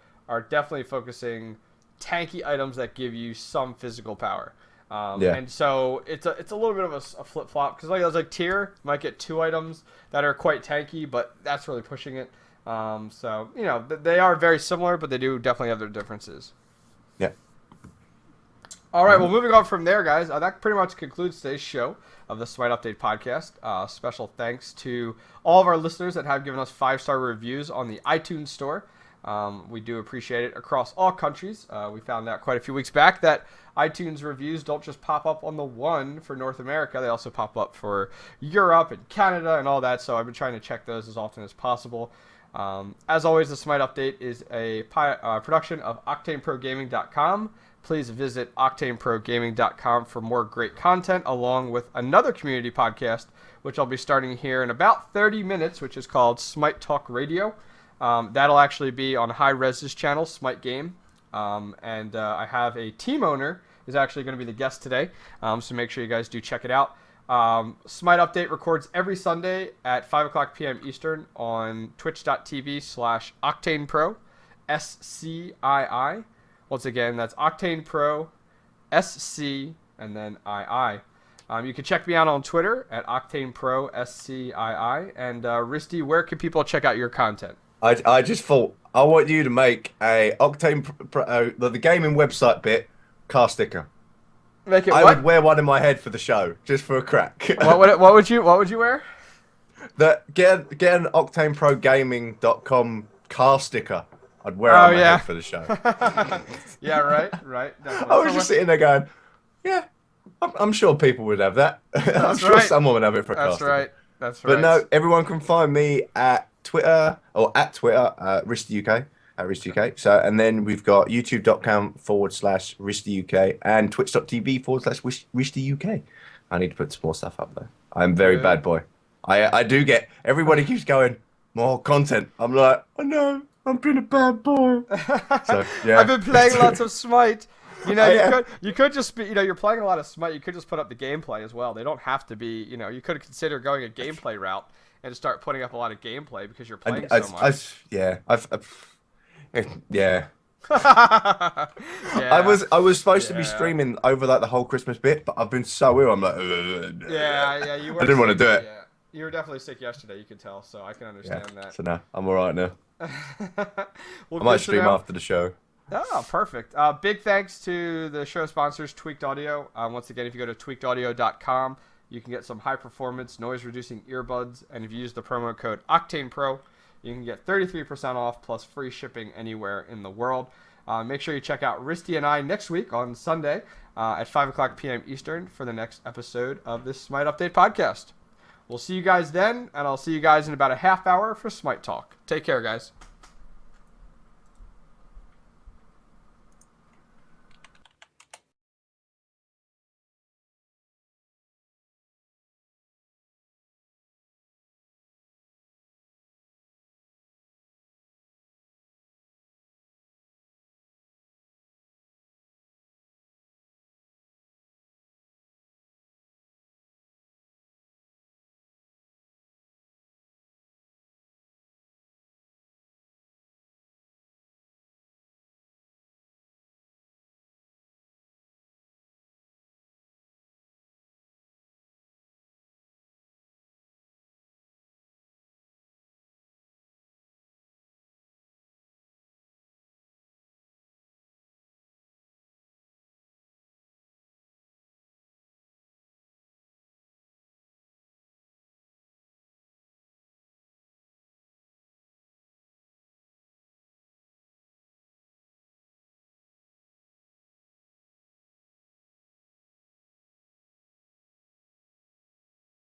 Speaker 3: definitely focusing tanky items that give you some physical power.
Speaker 1: Yeah.
Speaker 3: And so it's a little bit of a flip flop, because like Tyr might get 2 items that are quite tanky, but that's really pushing it. So they are very similar, but they do definitely have their differences.
Speaker 1: Yeah.
Speaker 3: All right, well, moving on from there, guys, that pretty much concludes today's show of the Smite Update podcast. Special thanks to all of our listeners that have given us 5-star reviews on the iTunes store. We do appreciate it across all countries. We found out quite a few weeks back that iTunes reviews don't just pop up on the one for North America. They also pop up for Europe and Canada and all that. So I've been trying to check those as often as possible. As always, the Smite Update is a production of OctaneProGaming.com. Please visit OctaneProGaming.com for more great content, along with another community podcast, which I'll be starting here in about 30 minutes, which is called Smite Talk Radio. That'll actually be on Hi-Rez's channel, Smite Game. And I have a team owner who's actually going to be the guest today, so make sure you guys do check it out. Smite Update records every Sunday at 5 o'clock p.m. Eastern on twitch.tv/OctanePro, SCII. Once again, that's OctanePro, SC, and then II. You can check me out on Twitter at OctanePro, SCII. And Risty, where can people check out your content?
Speaker 1: I just thought I want you to make a the gaming website bit car sticker.
Speaker 3: Make it
Speaker 1: I
Speaker 3: what?
Speaker 1: would wear one in my head for the show, just for a crack.
Speaker 3: What would you wear?
Speaker 1: Get an OctaneProGaming.com car sticker. I'd wear it on my head for the show.
Speaker 3: Yeah, right. Definitely.
Speaker 1: I was just sitting there going, yeah, I'm sure people would have that. I'm sure
Speaker 3: right.
Speaker 1: someone would have it for a car
Speaker 3: That's
Speaker 1: sticker.
Speaker 3: right. That's right.
Speaker 1: But no, everyone can find me at Twitter or at Twitter, RizStew UK. At RizStew UK. So, and then we've got youtube.com/RizStew UK and twitch.tv/RizStew UK. I need to put some more stuff up there. I'm very bad boy. I do get, everybody keeps going, more content. I'm like, I know, I'm being a bad boy. So, yeah.
Speaker 3: I've been playing lots of Smite. You know, you could just be, you know, you're playing a lot of Smite. You could just put up the gameplay as well. They don't have to be, you know, you could consider going a gameplay route and start putting up a lot of gameplay because you're playing so much.
Speaker 1: Yeah.
Speaker 3: Yeah.
Speaker 1: I was supposed to be streaming over like the whole Christmas bit, but I've been so ill. I'm like,
Speaker 3: yeah. You were.
Speaker 1: I didn't want to do it.
Speaker 3: Yeah. You were definitely sick yesterday. You could tell, so I can understand that.
Speaker 1: So now I'm all right now.
Speaker 3: Well,
Speaker 1: I might stream after the show.
Speaker 3: Oh, perfect. Big thanks to the show sponsors, Tweaked Audio. Once again, if you go to tweakedaudio.com, you can get some high-performance, noise-reducing earbuds, and if you use the promo code OctanePro, you can get 33% off plus free shipping anywhere in the world. Make sure you check out Risty and I next week on Sunday at 5 o'clock p.m. Eastern for the next episode of this Smite Update podcast. We'll see you guys then, and I'll see you guys in about a half hour for Smite Talk. Take care, guys.